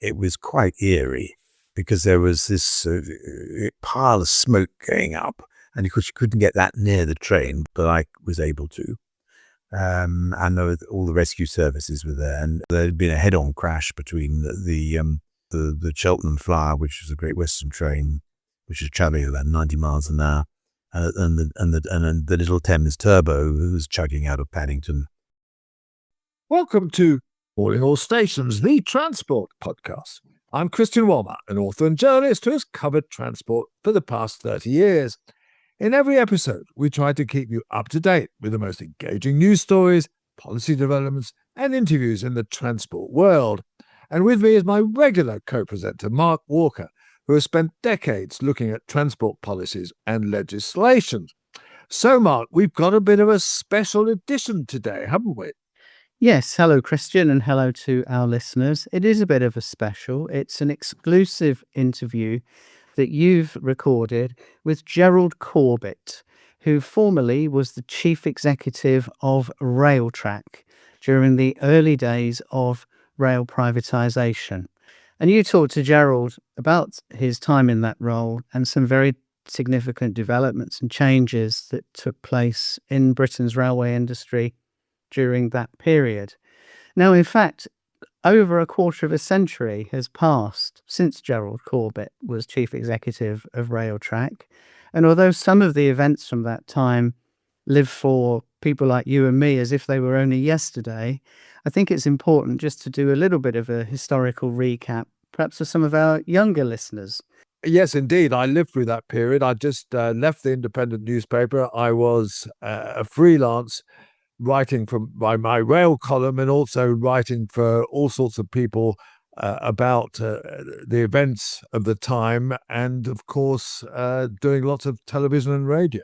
it was quite eerie because there was this pile of smoke going up, and of course you couldn't get that near the train, but I was able to. And all the rescue services were there, and there had been a head-on crash between the Cheltenham Flyer, which was a Great Western train, which was travelling at about 90 miles an hour, and the Little Thames Turbo, who was chugging out of Paddington. Welcome to All in All Stations, the transport podcast. I'm Christian Walmer, an author and journalist who has covered transport for the past 30 years. In every episode, we try to keep you up to date with the most engaging news stories, policy developments, and interviews in the transport world. And with me is my regular co-presenter, Mark Walker, who has spent decades looking at transport policies and legislation. So, Mark, we've got a bit of a special edition today, haven't we? Yes, hello Christian, and hello to our listeners. It is a bit of a special. It's an exclusive interview that you've recorded with Gerald Corbett, who formerly was the Chief Executive of Railtrack during the early days of rail privatisation. And you talked to Gerald about his time in that role and some very significant developments and changes that took place in Britain's railway industry during that period. Now, in fact, over a quarter of a century has passed since Gerald Corbett was Chief Executive of Railtrack. And although some of the events from that time live for people like you and me as if they were only yesterday, I think it's important just to do a little bit of a historical recap, perhaps for some of our younger listeners. Yes, indeed. I lived through that period. I just left the independent newspaper. I was a freelance writing by my rail column and also writing for all sorts of people about the events of the time and, of course, doing lots of television and radio.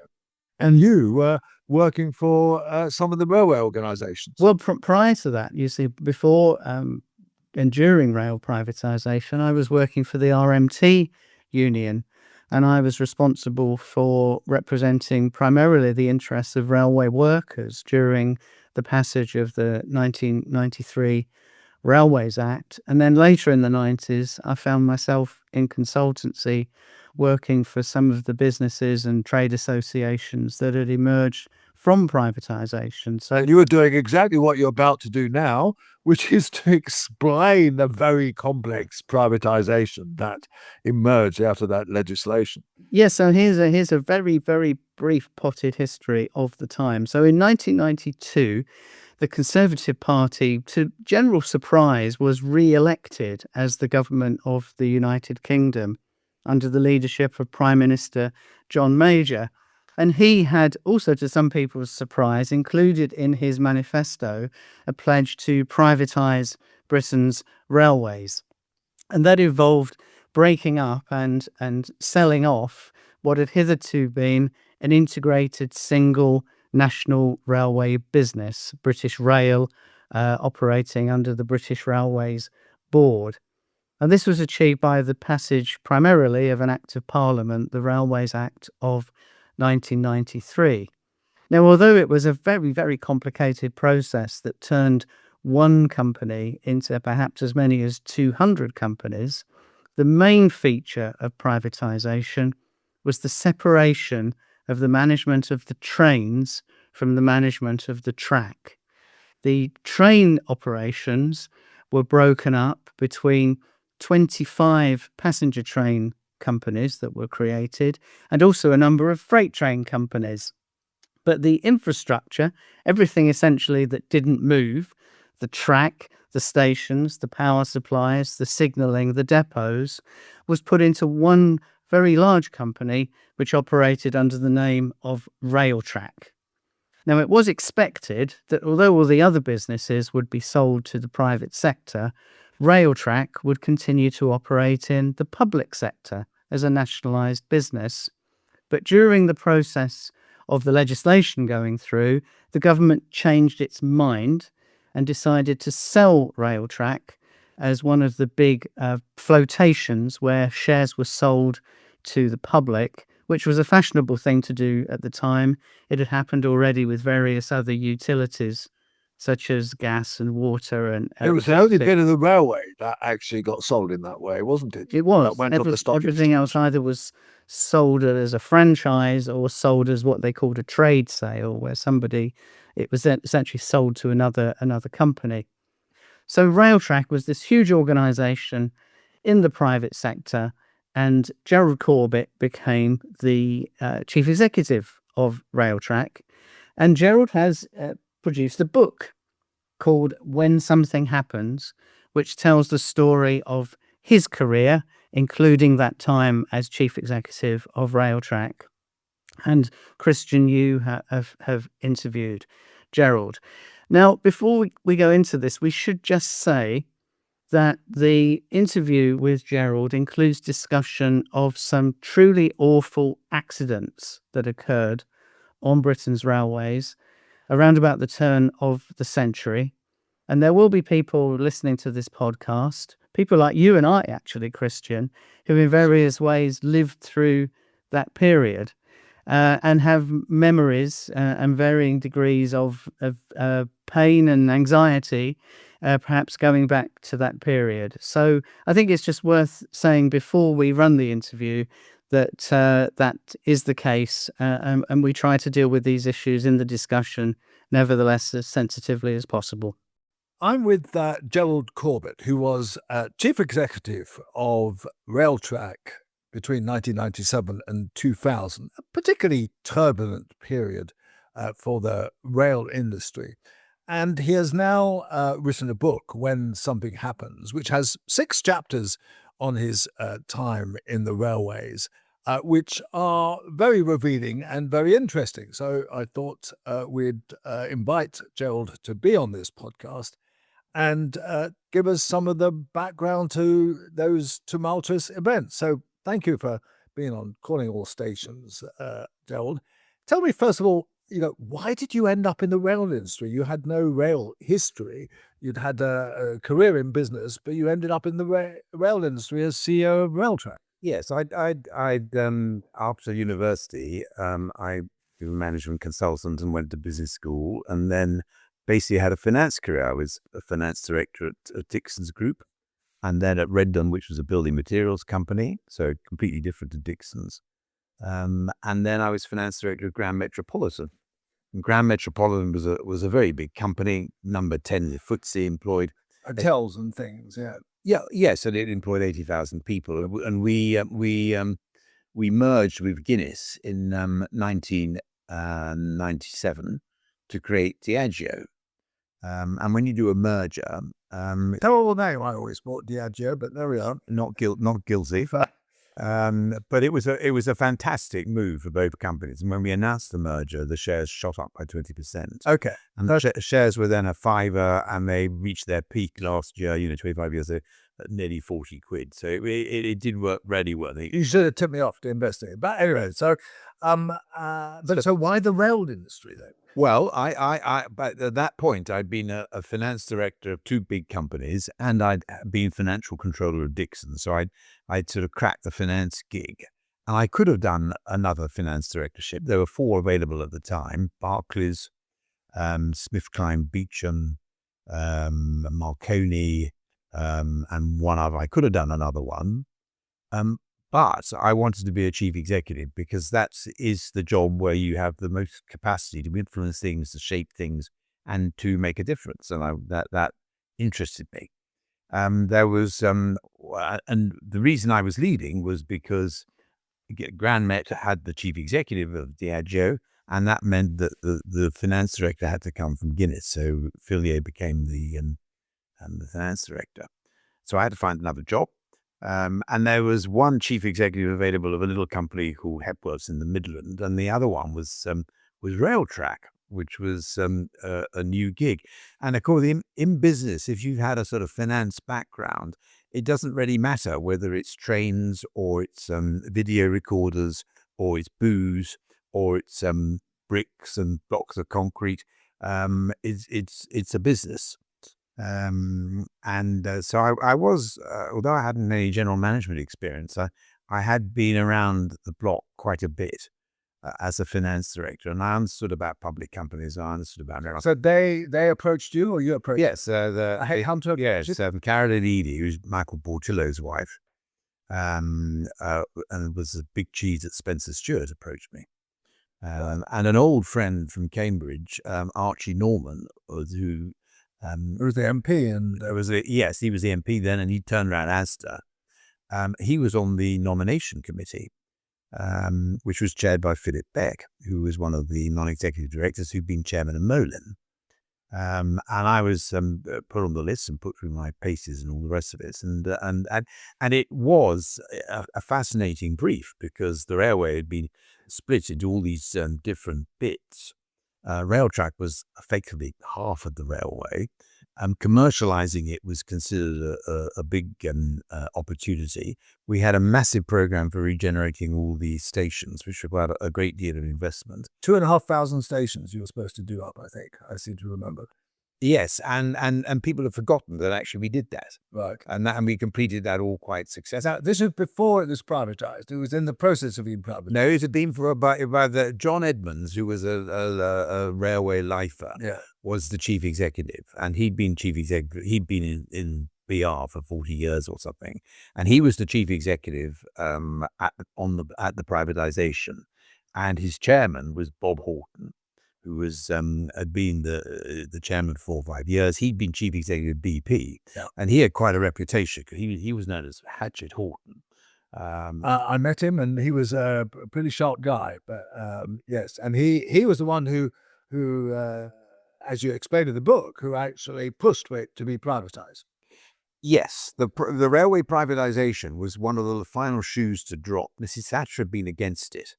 And you were working for some of the railway organisations. Well, prior to that, you see, before and during rail privatisation, I was working for the RMT union, and I was responsible for representing primarily the interests of railway workers during the passage of the 1993 Railways Act. And then later in the 90s, I found myself in consultancy working for some of the businesses and trade associations that had emerged from privatisation. So you were doing exactly what you're about to do now, which is to explain the very complex privatisation that emerged out of that legislation. Yes, so here's a very, very brief potted history of the time. So in 1992, the Conservative Party, to general surprise, was re-elected as the government of the United Kingdom under the leadership of Prime Minister John Major. And he had also, to some people's surprise, included in his manifesto a pledge to privatise Britain's railways. And that involved breaking up and selling off what had hitherto been an integrated single national railway business, British Rail, operating under the British Railways Board. And this was achieved by the passage primarily of an Act of Parliament, the Railways Act of 1993. Now, although it was a very, very complicated process that turned one company into perhaps as many as 200 companies, the main feature of privatisation was the separation of the management of the trains from the management of the track. The train operations were broken up between 25 passenger train companies that were created and also a number of freight train companies. But the infrastructure, everything essentially that didn't move, the track, the stations, the power supplies, the signalling, the depots, was put into one very large company which operated under the name of Railtrack. Now, it was expected that although all the other businesses would be sold to the private sector, Railtrack would continue to operate in the public sector as a nationalised business. But during the process of the legislation going through, the government changed its mind and decided to sell Railtrack as one of the big flotations where shares were sold to the public, which was a fashionable thing to do at the time. It had happened already with various other utilities such as gas and water and It was the only bit of the railway that actually got sold in that way, wasn't it? It was. That went on the stock Everything else either was sold as a franchise or sold as what they called a trade sale, where it was essentially sold to another company. So Railtrack was this huge organisation in the private sector, and Gerald Corbett became the chief executive of Railtrack. And Gerald has produced a book called When Something Happens, which tells the story of his career, including that time as chief executive of Railtrack. And Christian, you have interviewed Gerald. Now, before we go into this, we should just say that the interview with Gerald includes discussion of some truly awful accidents that occurred on Britain's railways around about the turn of the century. And there will be people listening to this podcast, people like you and I, actually, Christian, who in various ways lived through that period and have memories and varying degrees of pain and anxiety, perhaps going back to that period. So I think it's just worth saying before we run the interview that that is the case, and we try to deal with these issues in the discussion, nevertheless, as sensitively as possible. I'm with Gerald Corbett, who was chief executive of Railtrack between 1997 and 2000, a particularly turbulent period for the rail industry. And he has now written a book, When Something Happens, which has 6 chapters on his time in the railways, which are very revealing and very interesting. So I thought we'd invite Gerald to be on this podcast and give us some of the background to those tumultuous events. So thank you for being on Calling All Stations, Gerald. Tell me, first of all, why did you end up in the rail industry? You had no rail history. You'd had a career in business, but you ended up in the rail industry as CEO of Railtrack. Yes, I'd after university, I was a management consultant and went to business school, and then basically had a finance career. I was a finance director at Dixon's Group, and then at Redden, which was a building materials company, so completely different to Dixon's. And then I was finance director of Grand Metropolitan. And Grand Metropolitan was a very big company, number 10 in the FTSE, employed hotels and things. Yeah. Yes, and it employed 80,000 people, and we merged with Guinness in 1997 to create Diageo. And when you do a merger, terrible name. I always thought Diageo, but there we are. Not guilty. But it was a fantastic move for both companies. And when we announced the merger, the shares shot up by 20%. Okay. And the shares were then a fiver, and they reached their peak last year, 25 years ago, at nearly 40 quid. So it did work really well. You should have tipped me off to invest in it. But anyway, so why the rail industry then? Well, but at that point, I'd been a finance director of 2 big companies, and I'd been financial controller of Dixon. So I'd sort of cracked the finance gig. And I could have done another finance directorship. There were 4 available at the time: Barclays, SmithKline Beecham, Marconi, and one other. I could have done another one. But I wanted to be a chief executive because that is the job where you have the most capacity to influence things, to shape things, and to make a difference. And that interested me. There was, and the reason I was leading was because Grand Met had the chief executive of Diageo, and that meant that the finance director had to come from Guinness. So Fillier became the finance director. So I had to find another job. And there was one chief executive available of a little company called Hepworth's in the Midland, and the other one was Railtrack, which was a new gig. And of course, in business, if you've had a sort of finance background, it doesn't really matter whether it's trains or it's video recorders or it's booze or it's bricks and blocks of concrete. It's a business. So I was, although I hadn't any general management experience, I had been around the block quite a bit. as a finance director, and I understood about public companies. I understood about So they approached you, or you approached? yes, A headhunter. yes, Carolyn Eady, who's Michael Portillo's wife, and was a big cheese at Spencer Stewart, approached me. And an old friend from Cambridge, Archie Norman, who was the MP, and yes, he was the MP then, and he turned around Asda. He was on the nomination committee, which was chaired by Philip Beck, who was one of the non-executive directors who'd been chairman of Molin. And I was put on the list and put through my paces and all the rest of it. And it was a fascinating brief, because the railway had been split into all these different bits. Railtrack was effectively half of the railway. Commercializing it was considered a big opportunity. We had a massive program for regenerating all these stations, which required a great deal of investment. 2,500 stations you were supposed to do up, I think. I seem to remember. Yes, and people have forgotten that actually we did that. Right. And we completed that all quite successfully. Now, this was before it was privatised. It was in the process of being privatised. No, it had been by the John Edmonds, who was a railway lifer, was the chief executive. And he'd been chief executive. He'd been in BR for 40 years or something. And he was the chief executive at the privatisation. And his chairman was Bob Horton, who was had been the chairman for 4 or 5 years. He'd been chief executive of BP, and he had quite a reputation, because he was known as Hatchet Horton. I met him, and he was a pretty sharp guy. But yes, and he was the one who as you explained in the book, who actually pushed for it to be privatised. Yes, the railway privatisation was one of the final shoes to drop. Mrs. Thatcher had been against it.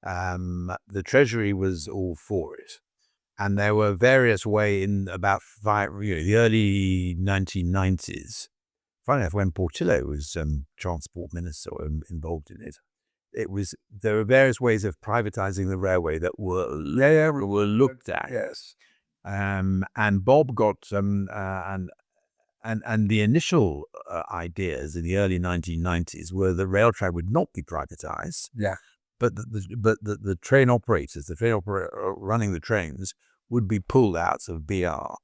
The Treasury was all for it, and there were various ways in about the early 1990s. Funny enough, when Portillo was transport minister involved in it, there were various ways of privatizing the railway that were looked at. Yes, and Bob got and the initial ideas in the early 1990s were that Railtrack would not be privatized. Yeah. But the train operators, running the trains, would be pulled out of BR,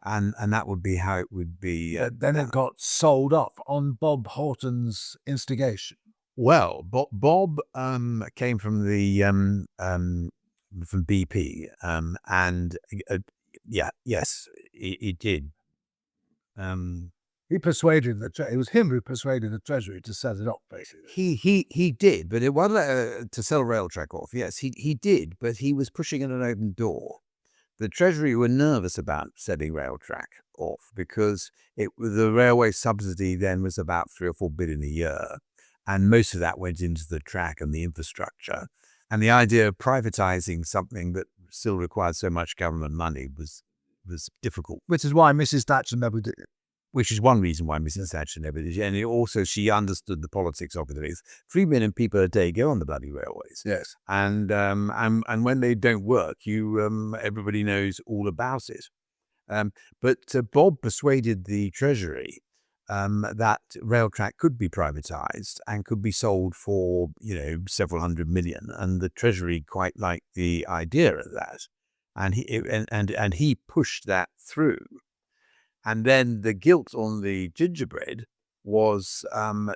and that would be how it would be. Then it got sold off on Bob Horton's instigation. Well, Bob came from the from BP, and yes, he did. He persuaded it was him who persuaded the Treasury to set it up, basically. He did, but it wasn't to sell Railtrack off. Yes, he did, but he was pushing in an open door. The Treasury were nervous about selling Railtrack off, because the railway subsidy then was about 3 or 4 billion a year, and most of that went into the track and the infrastructure. And the idea of privatizing something that still required so much government money was difficult. Which is why Mrs. Thatcher never did it. Which is one reason why Mrs. Thatcher never did it. And also, she understood the politics of it. 3 million people a day go on the bloody railways. Yes. And when they don't work, everybody knows all about it. But Bob persuaded the Treasury that Railtrack could be privatised and could be sold for several hundred million, and the Treasury quite liked the idea of that, and he pushed that through. And then the guilt on the gingerbread was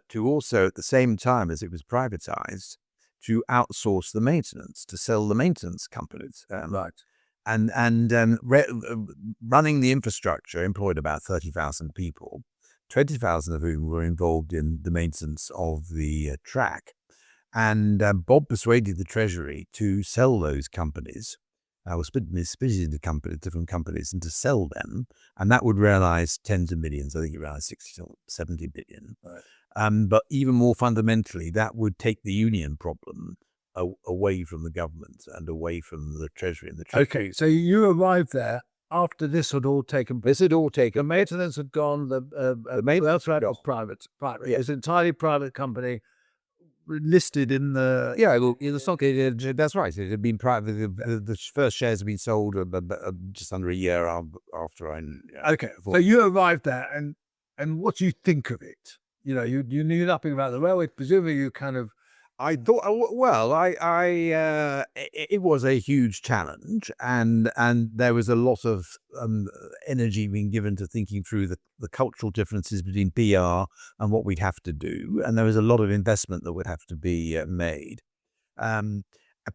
to also, at the same time as it was privatised, to outsource the maintenance, to sell the maintenance companies. Right. And running the infrastructure employed about 30,000 people, 20,000 of whom were involved in the maintenance of the track. And Bob persuaded the Treasury to sell those companies. Was split into different companies, and to sell them, and that would realise tens of millions. I think it realised 60 or 70 billion. Right. But even more fundamentally, that would take the union problem away from the government and away from the Treasury and the Treasury. Okay, so you arrived there after this had all taken place. The maintenance had gone. The maintenance was private. Yeah. It's an entirely private company. Listed in the in the stock. That's right. It had been private. The first shares had been sold just under a year after I. Okay, so you arrived there, and what do you think of it? You knew nothing about the railway. Presumably, you kind of. I thought, it was a huge challenge, and there was a lot of energy being given to thinking through the cultural differences between PR and what we'd have to do, and there was a lot of investment that would have to be made. Um,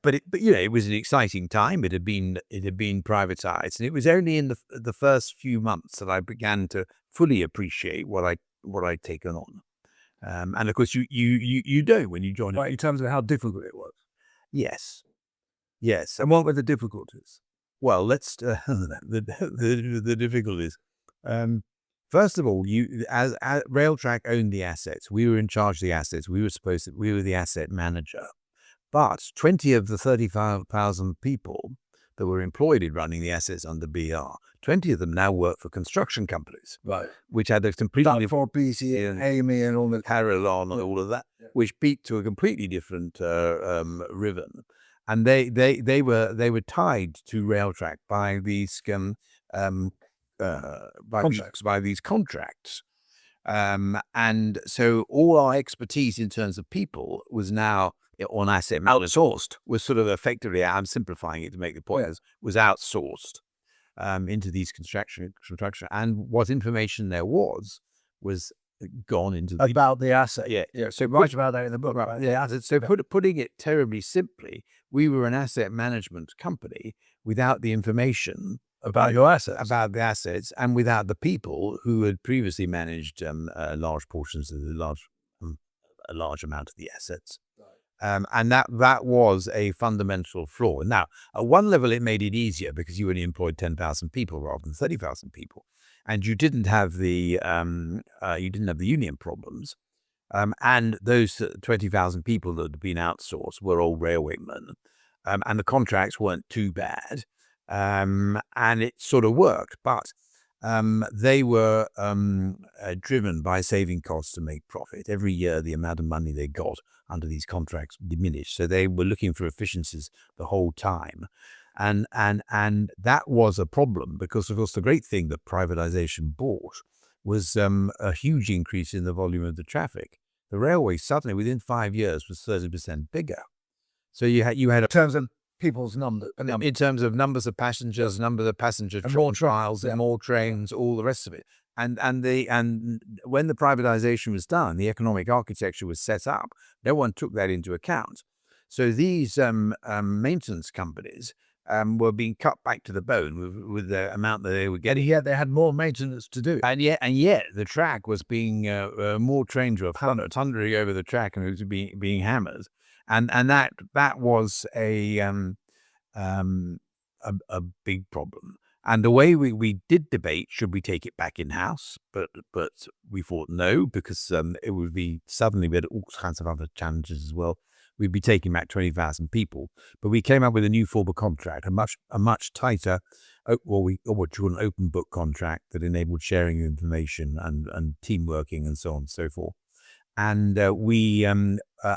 but it was an exciting time. It had been privatized, and it was only in the first few months that I began to fully appreciate what I'd taken on. And of course, you know when you join. Right, in terms of how difficult it was. Yes. And what were the difficulties? Well, let's the difficulties. First of all, you as Railtrack owned the assets. We were in charge of the assets. We were the asset manager. But 20 of the 35,000 people that were employed in running the assets under BR, 20 of them now work for construction companies, Right. which had a completely For BC and Amy and all the Carillon and all of that, which beat to a completely different rhythm, and they were tied to Railtrack by these Contracts. by these contracts, and so all our expertise in terms of people was now on asset management Outsourced. was sort of effectively, I'm simplifying it to make the point, was outsourced into these construction, and what information there was gone into About the asset. yeah. So write about that in the book. Right. Yeah. So putting it terribly simply, we were an asset management company without the information About your assets. about the assets and without the people who had previously managed large portions of a large amount of the assets. And that was a fundamental flaw. Now, at one level, it made it easier because you only employed 10,000 people rather than 30,000 people, and you didn't have the union problems. And those 20,000 people that had been outsourced were all railwaymen, and the contracts weren't too bad, and it sort of worked. But they were driven by saving costs to make profit. Every year, the amount of money they got under these contracts diminished. So they were looking for efficiencies the whole time. And that was a problem because, of course, the great thing that privatization brought was a huge increase in the volume of the traffic. The railway suddenly, within 5 years, was 30% bigger. So you had In terms of people's numbers. in terms of numbers of passengers, number of passenger And more trials, and more trains, all the rest of it. And when the privatization was done, the economic architecture was set up. No one took that into account. So these maintenance companies were being cut back to the bone with the amount that they were getting. And yet they had more maintenance to do. And yet the track was being more trains were thundering over the track, and it was being hammered, and that was a big problem. And the way we did debate, should we take it back in house? But we thought no, because it would be suddenly we had all kinds of other challenges as well. We'd be taking back 20,000 people, but we came up with a new form of contract, a much tighter, what you call an open book contract that enabled sharing of information and team working and so on and so forth. And we,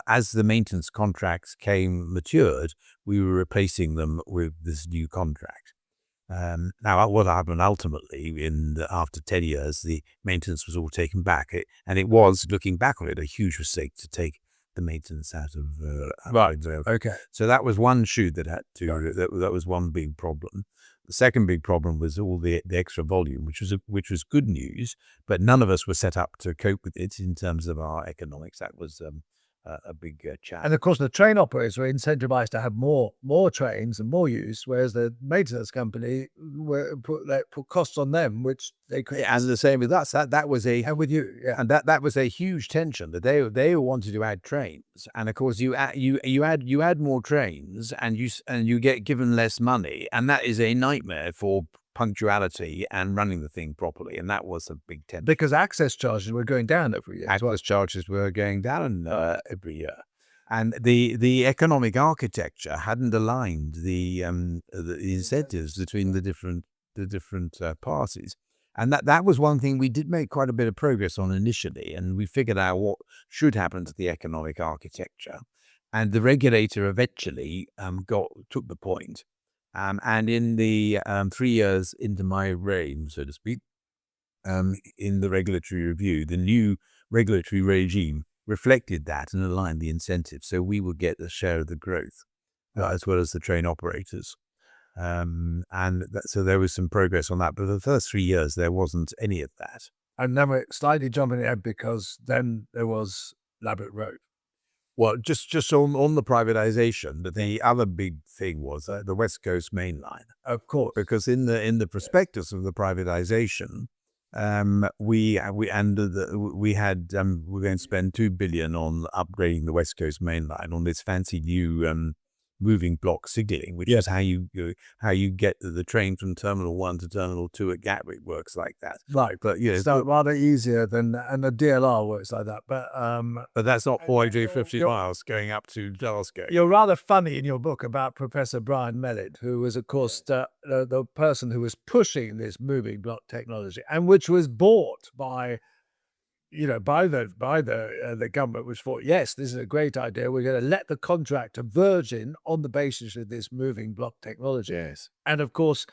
as the maintenance contracts matured, we were replacing them with this new contract. Now, what happened ultimately, after 10 years, the maintenance was all taken back, and it was, looking back on it, a huge mistake to take the maintenance out of rail. Okay. So that was one shoe that had to. That was one big problem. The second big problem was all the extra volume, which was good news, but none of us were set up to cope with it in terms of our economics. That was a big challenge. And of course, the train operators were incentivized to have more trains and more use, whereas the maintenance company put costs on them, which they could. And the same with us. That was And with you, yeah. and that was a huge tension. That they wanted to add trains, and of course you add more trains, and you get given less money, and that is a nightmare for punctuality and running the thing properly. And that was a big tension. Because access charges were going down every year. Access charges were going down every year, and the economic architecture hadn't aligned the incentives between the different parties. And that was one thing we did make quite a bit of progress on initially, and we figured out what should happen to the economic architecture. And the regulator eventually took the point. And in the 3 years into my reign, so to speak, in the regulatory review, the new regulatory regime reflected that and aligned the incentives, so we would get a share of the growth, as well as the train operators. So there was some progress on that, but the first 3 years there wasn't any of that. And then we're slightly jumping ahead because then there was Labbot Road. Well, just on the privatisation, but the other big thing was the West Coast Main Line, Of course. because in the prospectus of the privatisation, we were going to spend $2 billion on upgrading the West Coast Main Line on this fancy new moving block signalling, which is how you get the train from Terminal 1 to Terminal 2 at Gatwick works like that. Right. But It's rather easier than, and the DLR works like that. But that's not 450 miles going up to Glasgow. you're rather funny in your book about Professor Brian Mellett, who was, of course, the person who was pushing this moving block technology, and which was bought by the government, which thought, yes, this is a great idea. We're going to let the contractor Virgin on the basis of this moving block technology. Yes. And of course,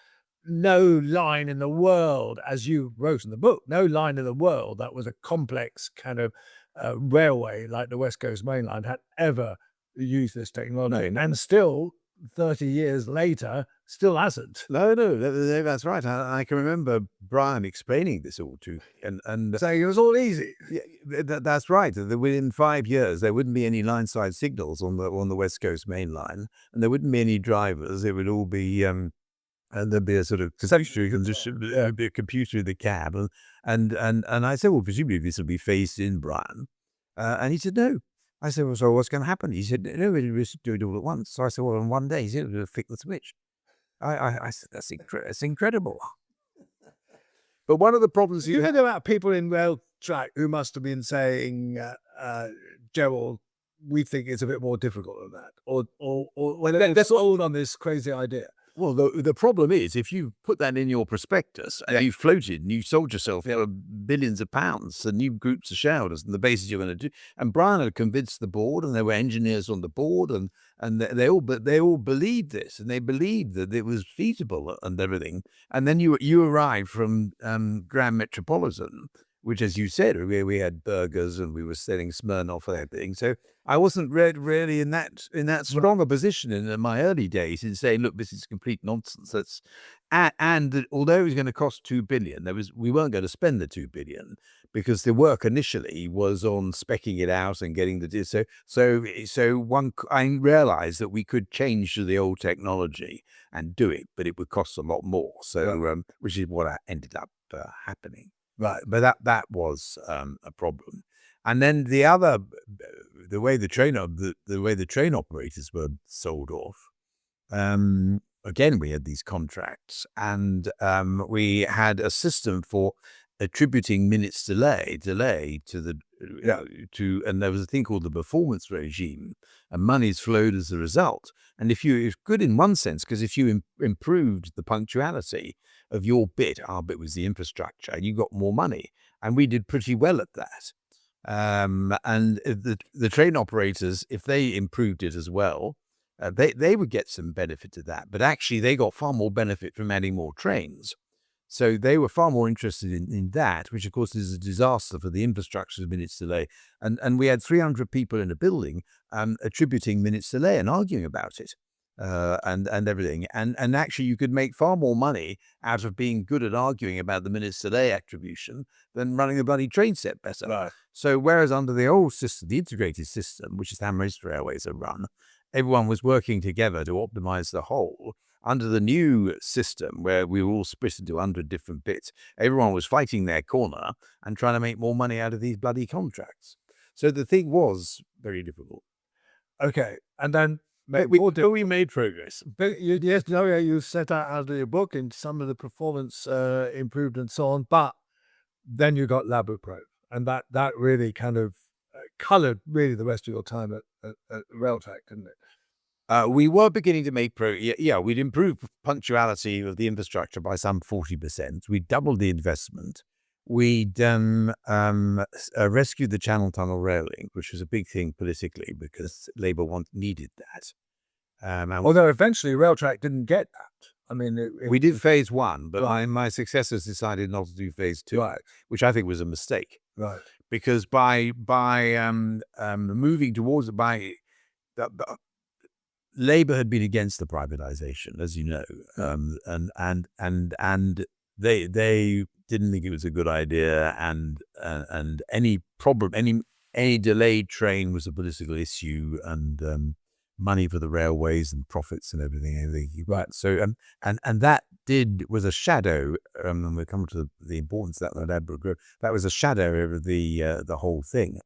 no line in the world, as you wrote in the book, no line in the world that was a complex kind of railway like the West Coast Main Line had ever used this technology. No. And still, 30 years later, still hasn't. No, that's right. I can remember Brian explaining this all to me, and Saying it was all easy. yeah, that's right. That within 5 years there wouldn't be any line side signals on the West Coast Main Line, and there wouldn't be any drivers. It would all be and there'd be a sort of there'd be a computer in the cab, and I said, well, presumably this will be phased in, Brian, and he said no. I said, well, so what's going to happen? He said, no, we'll just do it all at once. So I said, well, in one day, he said, we'll flick the switch. I said, that's incredible. But one of the problems You heard about people in Railtrack who must have been saying, Gerald, we think it's a bit more difficult than that, or they're sold on this crazy idea. Well, the problem is, if you put that in your prospectus and you floated and you sold yourself billions of pounds and new groups of shareholders and the basis you're going to do, and Brian had convinced the board, and there were engineers on the board, and they all believed this, and they believed that it was feasible and everything. And then you arrived from Grand Metropolitan, which, as you said, we had burgers and we were selling Smirnoff and everything. So I wasn't really in that strong a position in my early days in saying, look, this is complete nonsense. And although it was going to cost $2 billion, we weren't going to spend the $2 billion, because the work initially was on speccing it out and getting I realized that we could change to the old technology and do it, but it would cost a lot more. So which is what ended up happening. Right, but that was a problem. And then the way the train operators were sold off. Again, we had these contracts, and we had a system for attributing minutes delay to the and there was a thing called the performance regime, and monies flowed as a result. And it's good in one sense, because if you improved the punctuality of your bit, our bit was the infrastructure, you got more money, and we did pretty well at that. And the train operators, if they improved it as well, they would get some benefit of that. But actually, they got far more benefit from adding more trains. So they were far more interested in that, which of course is a disaster for the infrastructure of minutes delay. And we had 300 people in a building attributing minutes delay and arguing about it. And everything. And actually, you could make far more money out of being good at arguing about the minutes delay attribution than running the bloody train set better. Right. So whereas under the old system, the integrated system, which is how most railways are run, everyone was working together to optimize the whole. Under the new system, where we were all split into 100 different bits, everyone was fighting their corner and trying to make more money out of these bloody contracts. So the thing was very difficult. Okay, and then we made progress. But you set out of your book in some of the performance improved and so on, but then you got Labbot Road, and that really kind of coloured really the rest of your time at Railtrack, didn't it? We were beginning to make progress. Yeah, we'd improved punctuality of the infrastructure by some 40%. We doubled the investment. We'd rescued the Channel Tunnel rail link, which was a big thing politically because Labour needed that. Although eventually Railtrack didn't get that. I mean, we did phase 1, but my successors decided not to do phase 2, right, which I think was a mistake. Right. because by moving towards Labour had been against the privatisation, as you know, and they didn't think it was a good idea, and any problem, any delayed train was a political issue, and money for the railways and profits and everything. Right. So and that was a shadow. And we'll come to the importance of that Ladbroke Grove. That was a shadow over the whole thing,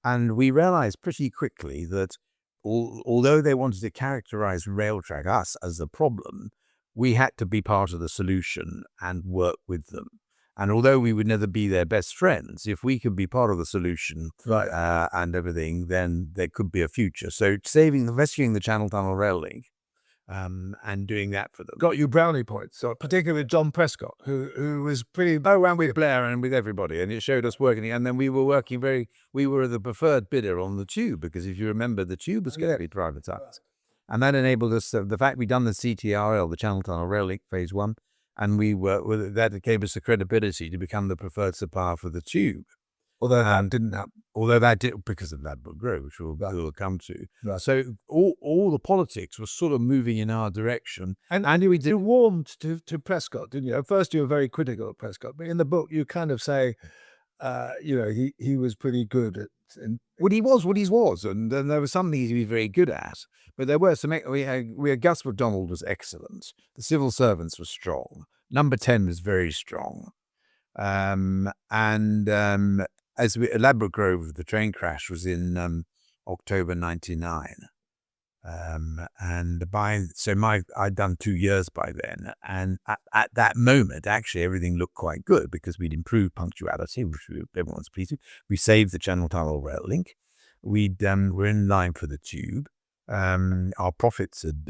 and we realised pretty quickly that although they wanted to characterise Railtrack, us, as the problem, we had to be part of the solution and work with them. And although we would never be their best friends, if we could be part of the solution, Right. and everything, then there could be a future. So rescuing the Channel Tunnel Rail Link, and doing that for them. Got you brownie points, so particularly with John Prescott, who was pretty around with Blair and with everybody, and it showed us working. And then we were we were the preferred bidder on the tube, because if you remember, the tube was going to be privatised. And that enabled us, the fact we'd done the CTRL, the Channel Tunnel Rail Link Phase 1, and that gave us the credibility to become the preferred supplier for the tube. Although that didn't happen. Although that did, because of Ladbroke Grove, which we'll come to. Right. So all the politics was sort of moving in our direction. And you warmed to Prescott, didn't you? At first you were very critical of Prescott, but in the book you kind of say, he was pretty good at... Well, he was what he was, and then there was some things he was very good at. But there were some. We had Gus MacDonald was excellent. The civil servants were strong. Number 10 was very strong. Ladbroke Grove, the train crash was in October 1999. I'd done 2 years by then, and at that moment, actually, everything looked quite good because we'd improved punctuality, which everyone's pleased with. We saved the Channel Tunnel Rail Link. We're in line for the tube. Our profits had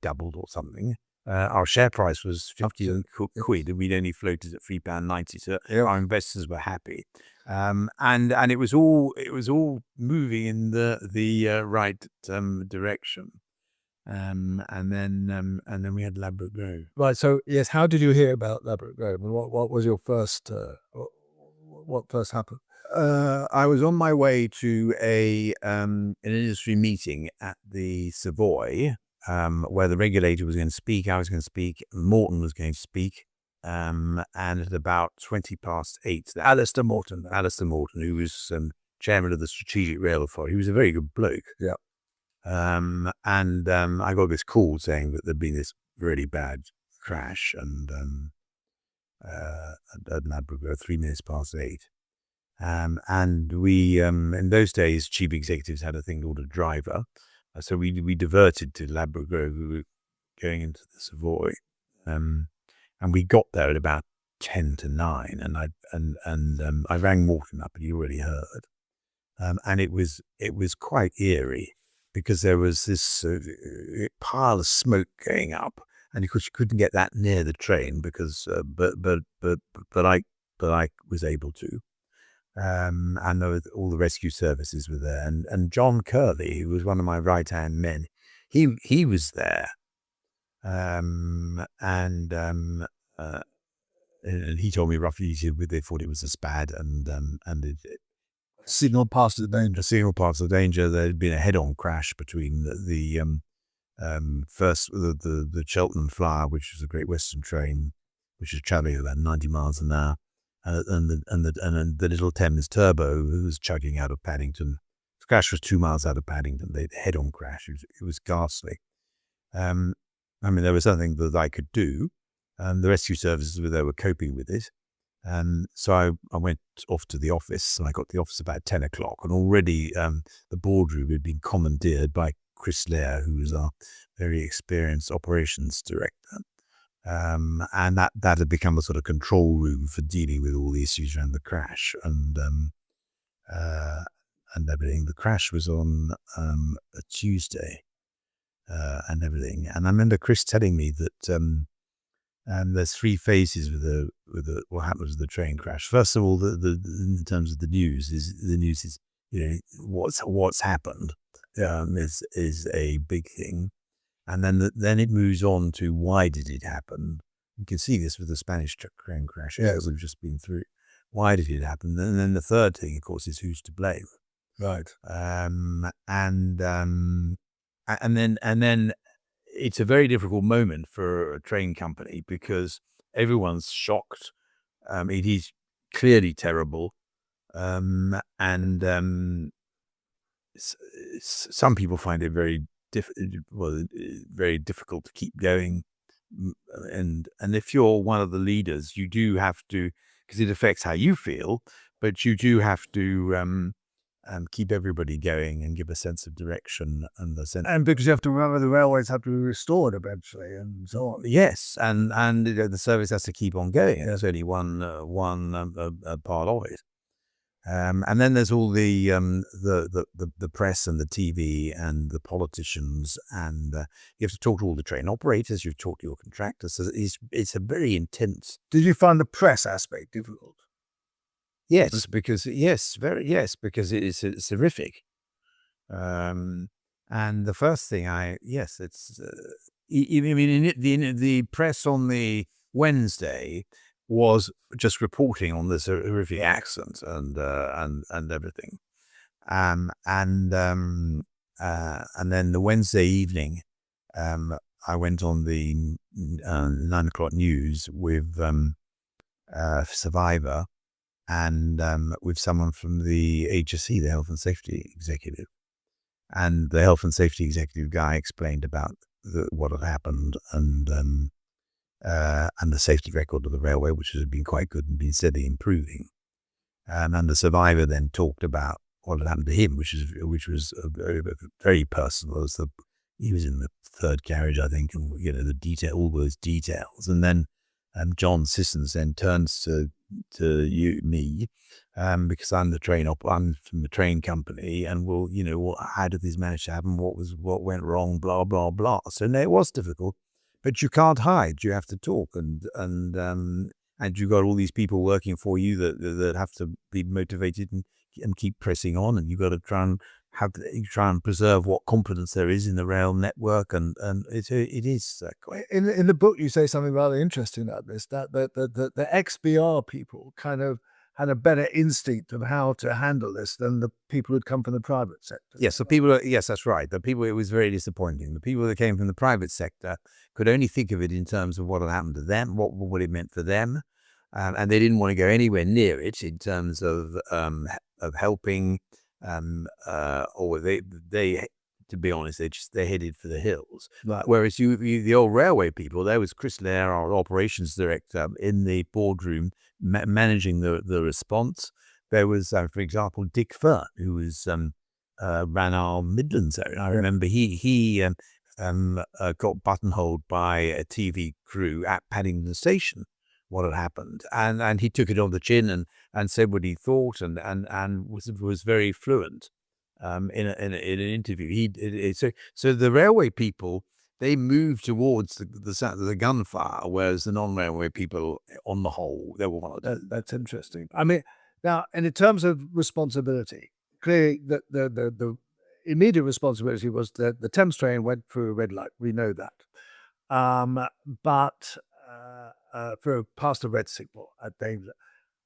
doubled or something. Our share price was 50 quid, and we'd only floated at £3.90. So our investors were happy, and it was all moving in the right direction. And then we had Ladbroke Grove. Right. So yes, how did you hear about Ladbroke Grove, and what was your first? What first happened? I was on my way to an industry meeting at the Savoy, where the regulator was going to speak, I was going to speak, Morton was going to speak, and at about 8:20, Alistair Morton, who was chairman of the Strategic Rail Authority, he was a very good bloke. Yeah. I got this call saying that there'd been this really bad crash, and at Ladbroke Grove, 8:03. And we, in those days, chief executives had a thing called a driver. So we diverted to Ladbroke Grove. We were going into the Savoy, and we got there at about 8:50, and I rang Morton up, and he already heard, and it was quite eerie because there was this pile of smoke going up, and of course you couldn't get that near the train because but I was able to. And all the rescue services were there, and John Curley, who was one of my right-hand men, he was there, and he told me roughly they thought it was a SPAD, and it Signal past the danger. Signal past the danger. There had been a head-on crash between first the Cheltenham Flower, which was a Great Western train, which was travelling about 90 miles an hour. And the little Thames Turbo, who was chugging out of Paddington. The crash was 2 miles out of Paddington. They head-on crash. It was ghastly. There was nothing that I could do. The rescue services were coping with it. So I went off to the office, and I got to the office about 10 o'clock. And already the boardroom had been commandeered by Chris Lair, who was our very experienced operations director. And that had become a sort of control room for dealing with all the issues around the crash and everything. The crash was on a Tuesday, and everything. And I remember Chris telling me that there's 3 phases with what happens with the train crash. First of all, in terms of the news is what's happened is a big thing. And then it moves on to why did it happen? You can see this with the Spanish train crash, as we've just been through. Why did it happen? And then the third thing, of course, is who's to blame. Right. And then it's a very difficult moment for a train company because everyone's shocked. It is clearly terrible. Some people find it very difficult to keep going. And if you're one of the leaders, you do have to, because it affects how you feel, but you do have to keep everybody going and give a sense of direction and a sense. And because you have to remember the railways have to be restored eventually and so on. Yes, and the service has to keep on going. There's only one part of it. And then there's all the press and the TV and the politicians, and you have to talk to all the train operators. You have to talk to your contractors. So it's a very intense. Did you find the press aspect difficult? Yes, because because it's horrific. And the first thing it's. I mean, the press on the Wednesday was just reporting on this horrific accident and everything, and then the Wednesday evening, I went on the 9 o'clock news with Survivor and with someone from the HSE, the Health and Safety Executive, and the Health and Safety Executive guy explained about what had happened and the safety record of the railway, which has been quite good and been steadily improving. And the Survivor then talked about what had happened to him, which was very, very personal. He was in the third carriage, I think, and all those details. And then John Sissons then turns to me, because I'm from the train company, and how did this manage to happen? What went wrong? Blah blah blah. So no, it was difficult, but you can't hide. You have to talk, and you got all these people working for you that have to be motivated and keep pressing on, and you got to try and preserve what confidence there is in the rail network, and it is quite. In the book you say something rather interesting about this, that the XBR people kind of had a better instinct of how to handle this than the people who'd come from the private sector. Yes, yes, that's right. It was very disappointing. The people that came from the private sector could only think of it in terms of what had happened to them, what it meant for them, and they didn't want to go anywhere near it in terms of helping. Or they, to be honest, they headed for the hills. Right. Whereas the old railway people, there was Chris Lair, our operations director, in the boardroom managing the response. There was, for example, Dick Fern, who was ran our Midlands area. I remember he got buttonholed by a TV crew at Paddington Station. What had happened, and he took it on the chin and said what he thought, and was very fluent in an interview. So the railway people, they moved towards the gunfire, whereas the non-railway people, on the whole, they were one of them. That's interesting. I mean, now, and in terms of responsibility, clearly the immediate responsibility was that the Thames train went through a red light. We know that, but. Past a red signal at danger.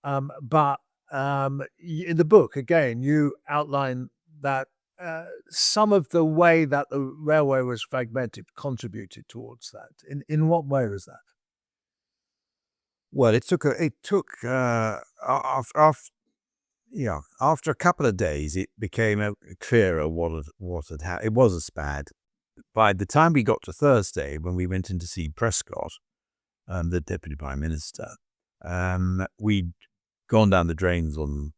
But in the book, again, you outline that some of the way that the railway was fragmented contributed towards that. In what way was that? Well, after a couple of days, it became clearer what had happened. It was as bad. By the time we got to Thursday, when we went in to see Prescott, the Deputy Prime Minister, we'd gone down the drains on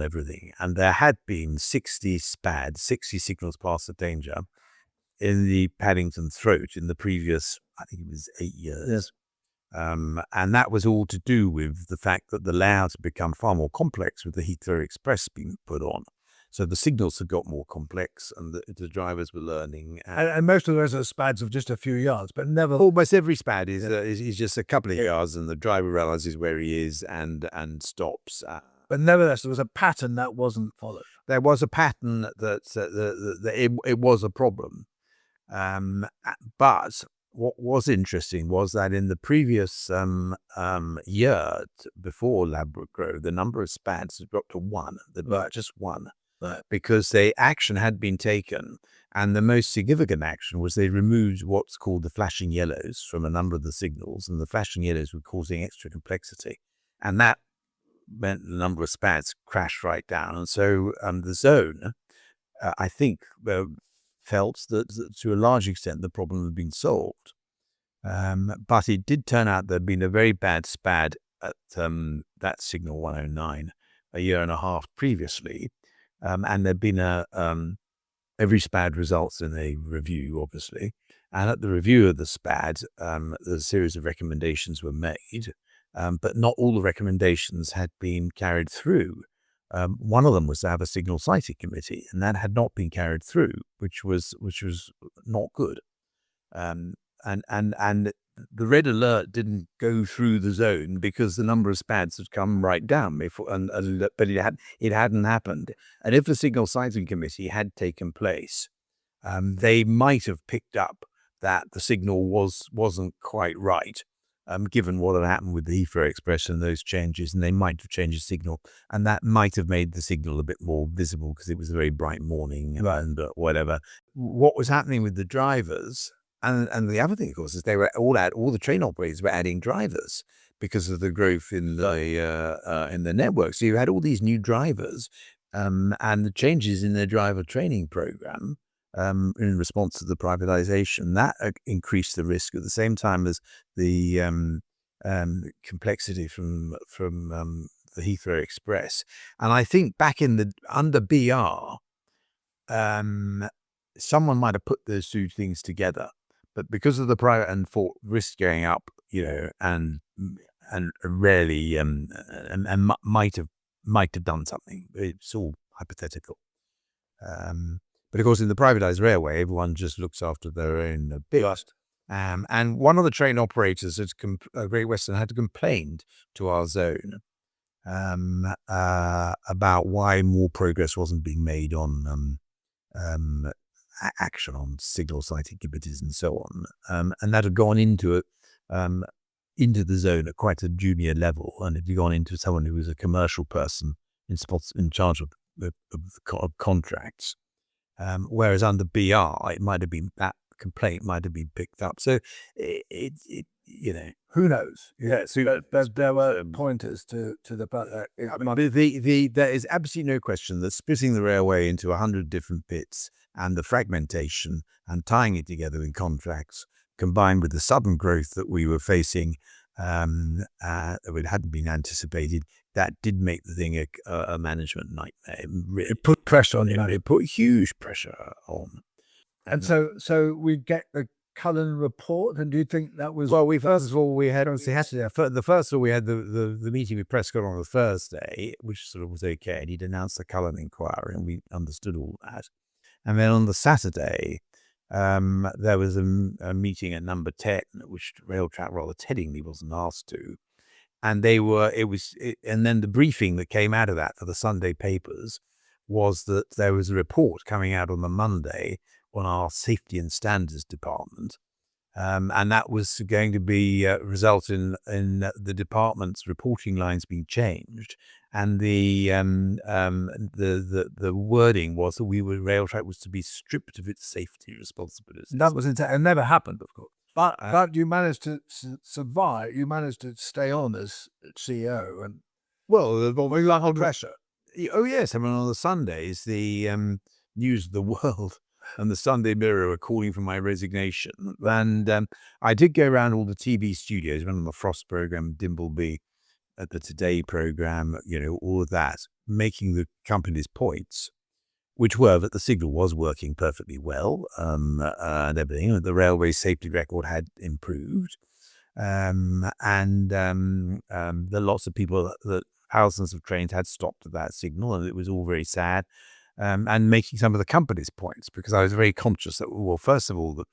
everything, and there had been 60 signals past the danger in the Paddington Throat in the previous, I think it was 8 years. Yes. And that was all to do with the fact that the layouts had become far more complex with the Heathrow Express being put on. So the signals had got more complex, and the drivers were learning. And most of those are spads of just a few yards, but never. Almost every spad is just a couple of yards, and the driver realizes where he is and stops. But nevertheless, there was a pattern that wasn't followed. There was a pattern that it was a problem, but what was interesting was that in the previous year before Ladbroke Grove, the number of SPADs had dropped to one, just one, because the action had been taken. And the most significant action was they removed what's called the flashing yellows from a number of the signals, and the flashing yellows were causing extra complexity. And that meant the number of SPADs crashed right down. And so the zone, I think, felt that to a large extent the problem had been solved. But it did turn out there'd been a very bad SPAD at that signal 109 a year and a half previously. And there'd been every SPAD results in a review, obviously. And at the review of the SPAD, a series of recommendations were made, but not all the recommendations had been carried through. One of them was to have a signal sighting committee, and that had not been carried through, which was not good. And the red alert didn't go through the zone because the number of SPADs had come right down before, but it hadn't happened. And if the signal sighting committee had taken place, they might have picked up that the signal wasn't quite right, given what had happened with the Heathrow Express and those changes, and they might have changed the signal, and that might have made the signal a bit more visible because it was a very bright morning and whatever. What was happening with the drivers, and the other thing, of course, is all the train operators were adding drivers because of the growth in the network. So you had all these new drivers, and the changes in their driver training program. In response to the privatisation, that increased the risk at the same time as the complexity from the Heathrow Express. And I think back under BR, someone might have put those two things together, but because of the private and for risk going up, and rarely and might have done something. It's all hypothetical. But of course, in the privatized railway, everyone just looks after their own bit. And one of the train operators at Great Western had complained to our zone about why more progress wasn't being made on action on signal sighting committees and so on. And that had gone into the zone at quite a junior level, and it had gone into someone who was a commercial person in charge of contracts. Whereas under BR, it might have been that complaint might have been picked up. So who knows? Yeah, so there were pointers to the fact that there is absolutely no question that splitting the railway into 100 different bits and the fragmentation and tying it together in contracts, combined with the sudden growth that we were facing, that hadn't been anticipated, that did make the thing a management nightmare. It put pressure on you. It put huge pressure on. And so we get the Cullen report, and do you think that was... Well, first of all, we had the meeting with Prescott on the Thursday, which sort of was okay, and he'd announced the Cullen inquiry, and we understood all that. And then on the Saturday, there was a meeting at number 10, which Railtrack rather teddingly wasn't asked to. And and then the briefing that came out of that for the Sunday papers was that there was a report coming out on the Monday on our safety and standards department. And that was going to be result in the department's reporting lines being changed. And the wording was that Railtrack was to be stripped of its safety responsibilities. That was it never happened, of course. But you managed to survive. You managed to stay on as CEO, and under pressure. Oh yes, I mean on the Sundays, the News of the World and the Sunday Mirror were calling for my resignation, and I did go around all the TV studios, went on the Frost program, Dimbleby, at the Today program, all of that, making the company's points, which were that the signal was working perfectly well, and everything. The railway safety record had improved, and the lots of people, that thousands of trains had stopped at that signal, and it was all very sad. And making some of the company's points, because I was very conscious that, well, first of all, that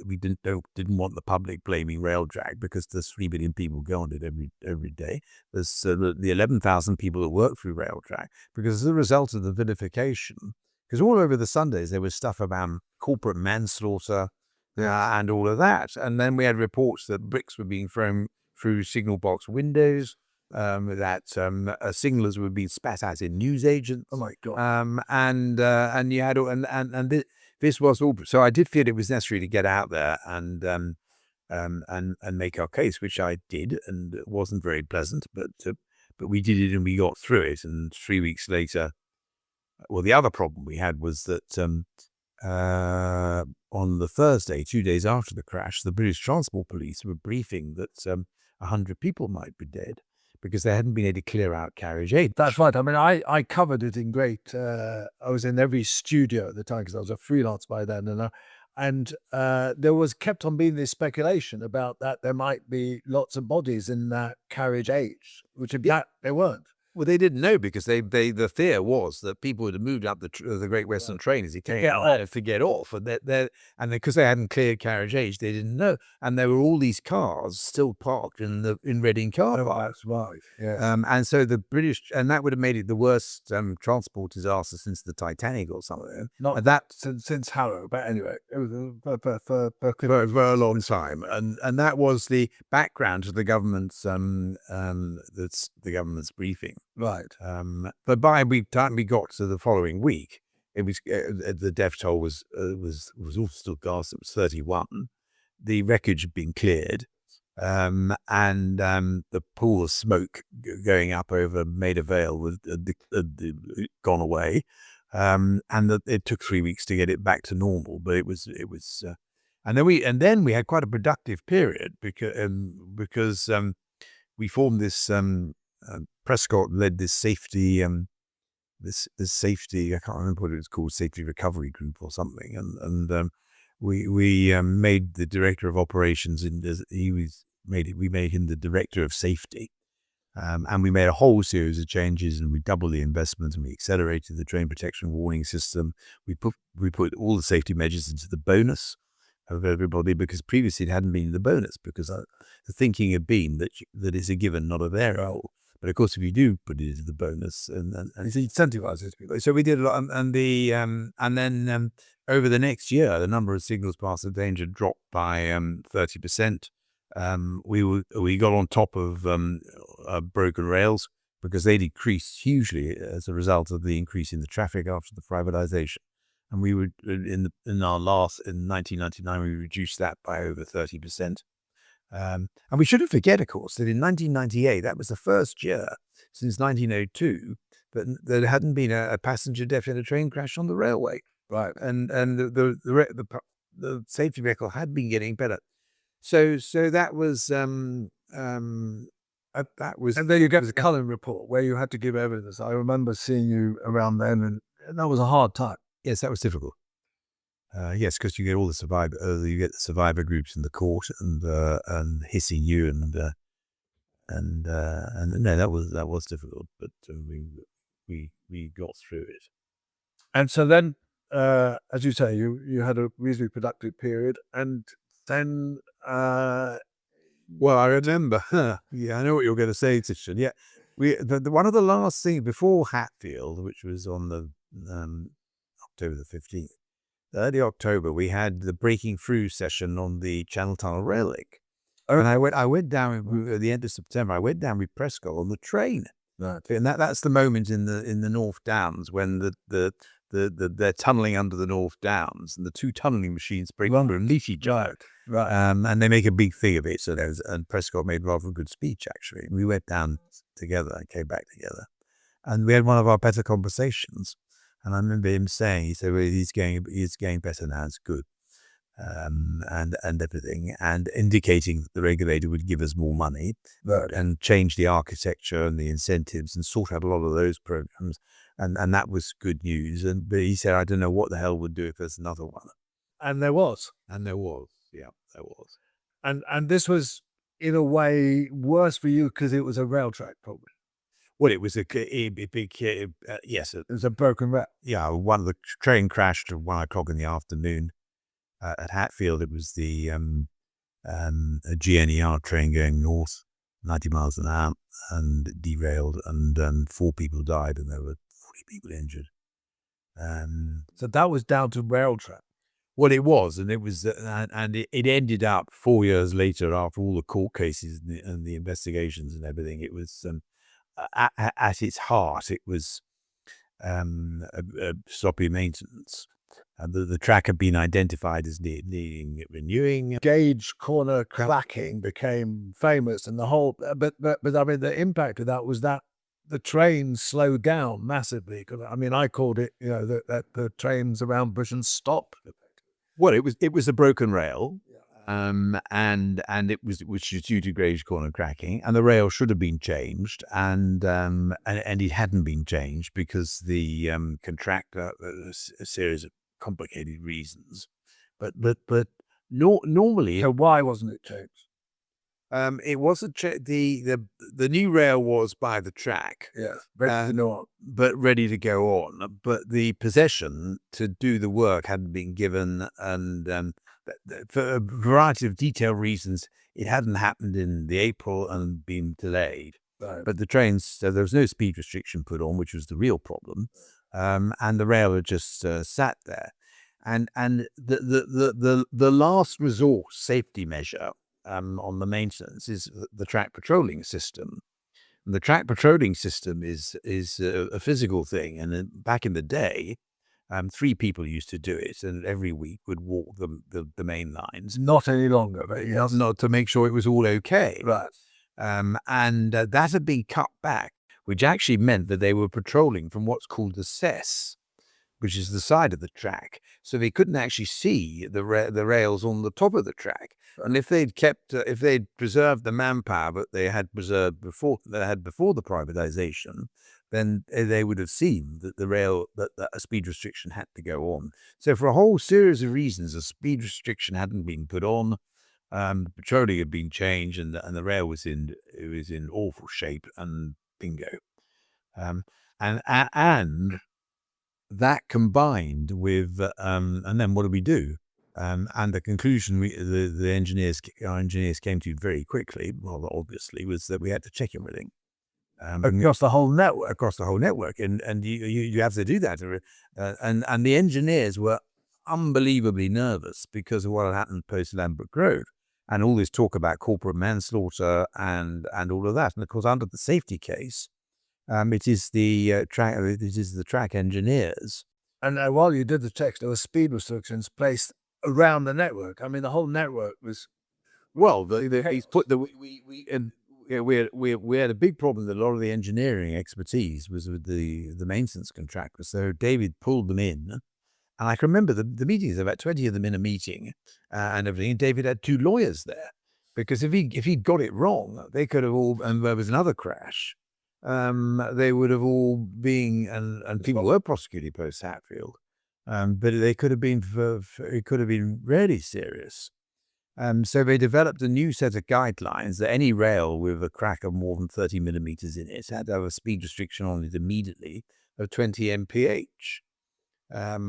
we didn't want the public blaming Railtrack, because there's 3 million people go on it every day. There's the 11,000 people that work through Railtrack, because as a result of the vilification, because all over the Sundays there was stuff about corporate manslaughter, and all of that. And then we had reports that bricks were being thrown through signal box windows, that signalers were being spat at in newsagents. Oh my God. And you had this was all. So I did feel it was necessary to get out there and make our case, which I did, and it wasn't very pleasant, but we did it and we got through it. And 3 weeks later, well, the other problem we had was that on the Thursday, 2 days after the crash, the British Transport Police were briefing that 100 people might be dead because they hadn't been able to clear out carriage 8. That's right. I mean, I covered it in great. I was in every studio at the time because I was a freelance by then, and there was kept on being this speculation about that there might be lots of bodies in that carriage 8, which in fact there weren't. Well, they didn't know because the fear was that people would have moved up the Great Western Train as it came to get off, and because they hadn't cleared carriage age, they didn't know, and there were all these cars still parked in Reading car park. That's right. Yeah. And so the British, and that would have made it the worst transport disaster since the Titanic or something. Not that since Harrow, but anyway, it was for a long time, and that was the background to the government's the government's briefing. Right. But by the time we got to the following week, it was the death toll was all still gas. It was 31. The wreckage had been cleared, and the pool of smoke going up over Maida Vale was gone away, and it took 3 weeks to get it back to normal. But it was, and then we had quite a productive period because we formed this. Prescott led this safety, this safety. I can't remember what it was called, safety recovery group or something. And we made the director of operations. We made him the director of safety, and we made a whole series of changes. And we doubled the investment, and we accelerated the train protection warning system. We put all the safety measures into the bonus of everybody, because previously it hadn't been in the bonus, because the thinking had been that it's a given, not a variable. But of course, if you do put it into the bonus, and it's incentivizes people. So we did a lot, and then over the next year, the number of signals past the danger dropped by 30%. We got on top of broken rails because they decreased hugely as a result of the increase in the traffic after the privatisation. And we would in 1999 we reduced that by over 30%. And we shouldn't forget, of course, that in 1998, that was the first year since 1902 that there hadn't been a passenger death in a train crash on the railway. Right. And the safety record had been getting better. So that was And then you get the Cullen report where you had to give evidence. I remember seeing you around then, and that was a hard time. Yes, that was difficult. Yes, because you get all the survivor groups in the court and hissing you and no, that was difficult, but we got through it. And so then, as you say, you had a reasonably productive period, and then well, I remember. Yeah, I know what you're going to say, Titian. Yeah, one of the last things before Hatfield, which was on the October the 15th. Early October, we had the breaking through session on the Channel Tunnel rail link. And I went down at the end of September. I went down with Prescott on the train. Right. And that's the moment in the North Downs when they're tunneling under the North Downs, and the two tunneling machines break through and leafy giant. Right. And they make a big thing of it. So and Prescott made rather a good speech, actually. We went down together and came back together. And we had one of our better conversations. And I remember him saying, he said, well, he's getting better now, it's good. And everything, and indicating that the regulator would give us more money, Right. and change the architecture and the incentives and sort out a lot of those programs. And that was good news. But he said, I don't know what the hell would do if there's another one. And there was. Yeah, there was. And this was, in a way, worse for you because it was a Railtrack problem. Well, it was a big, yes. It was a broken rail. Yeah, one of the train crashed at 1 o'clock in the afternoon at Hatfield. It was the a GNER train going north, 90 miles an hour, and derailed, and 4 people died, and there were 40 people injured. So that was down to Railtrack. Well, it was, and it ended up 4 years later, after all the court cases and the investigations and everything. It was at its heart, it was sloppy maintenance. The track had been identified as needing renewing. Gauge corner cracking became famous, and the whole. But I mean, the impact of that was that the train slowed down massively. 'Cause, I mean, I called it, that the trains around Britain stopped. Well, it was a broken rail, and it was due to gauge corner cracking, and the rail should have been changed, and it hadn't been changed because the contractor, a series of complicated reasons, but normally. So why wasn't it changed? It wasn't the new rail was by the track, Ready to go on. but ready to go on. But the possession to do the work hadn't been given, and for a variety of detailed reasons, it hadn't happened in the April and been delayed. Right. But the trains, so there was no speed restriction put on, which was the real problem, and the rail had just sat there, and the last resort safety measure on the maintenance is the track patrolling system. And the track patrolling system is a physical thing, and back in the day, 3 people used to do it, and every week would walk the main lines. Not any longer, but yes. Not to make sure it was all okay. Right. And that had been cut back, which actually meant that they were patrolling from what's called the cess, which is the side of the track. So they couldn't actually see the rails on the top of the track. And if they'd preserved the manpower that they had preserved before the privatisation, then they would have seen that that a speed restriction had to go on. So for a whole series of reasons, a speed restriction hadn't been put on. The patrolling had been changed, and the rail was in awful shape, and bingo. And that combined with, and then what do we do? And the conclusion our engineers came to very quickly, rather obviously, was that we had to check everything. Across the whole network. And you have to do that. And the engineers were unbelievably nervous because of what had happened post Ladbroke Grove, and all this talk about corporate manslaughter and all of that. And of course, under the safety case, it is the track engineers. And while you did the checks, there were speed restrictions placed around the network. I mean, the whole network was. Well, he's put we had a big problem that a lot of the engineering expertise was with the maintenance contractor. So David pulled them in, and I can remember the meetings, about 20 of them in a meeting, and everything. And David had 2 lawyers there, because if he got it wrong, they could have all, and there was another crash. They would have all been, and people were prosecuted post Hatfield, but they could have been it could have been really serious. So they developed a new set of guidelines that any rail with a crack of more than 30 millimeters in it had to have a speed restriction on it immediately of 20 mph,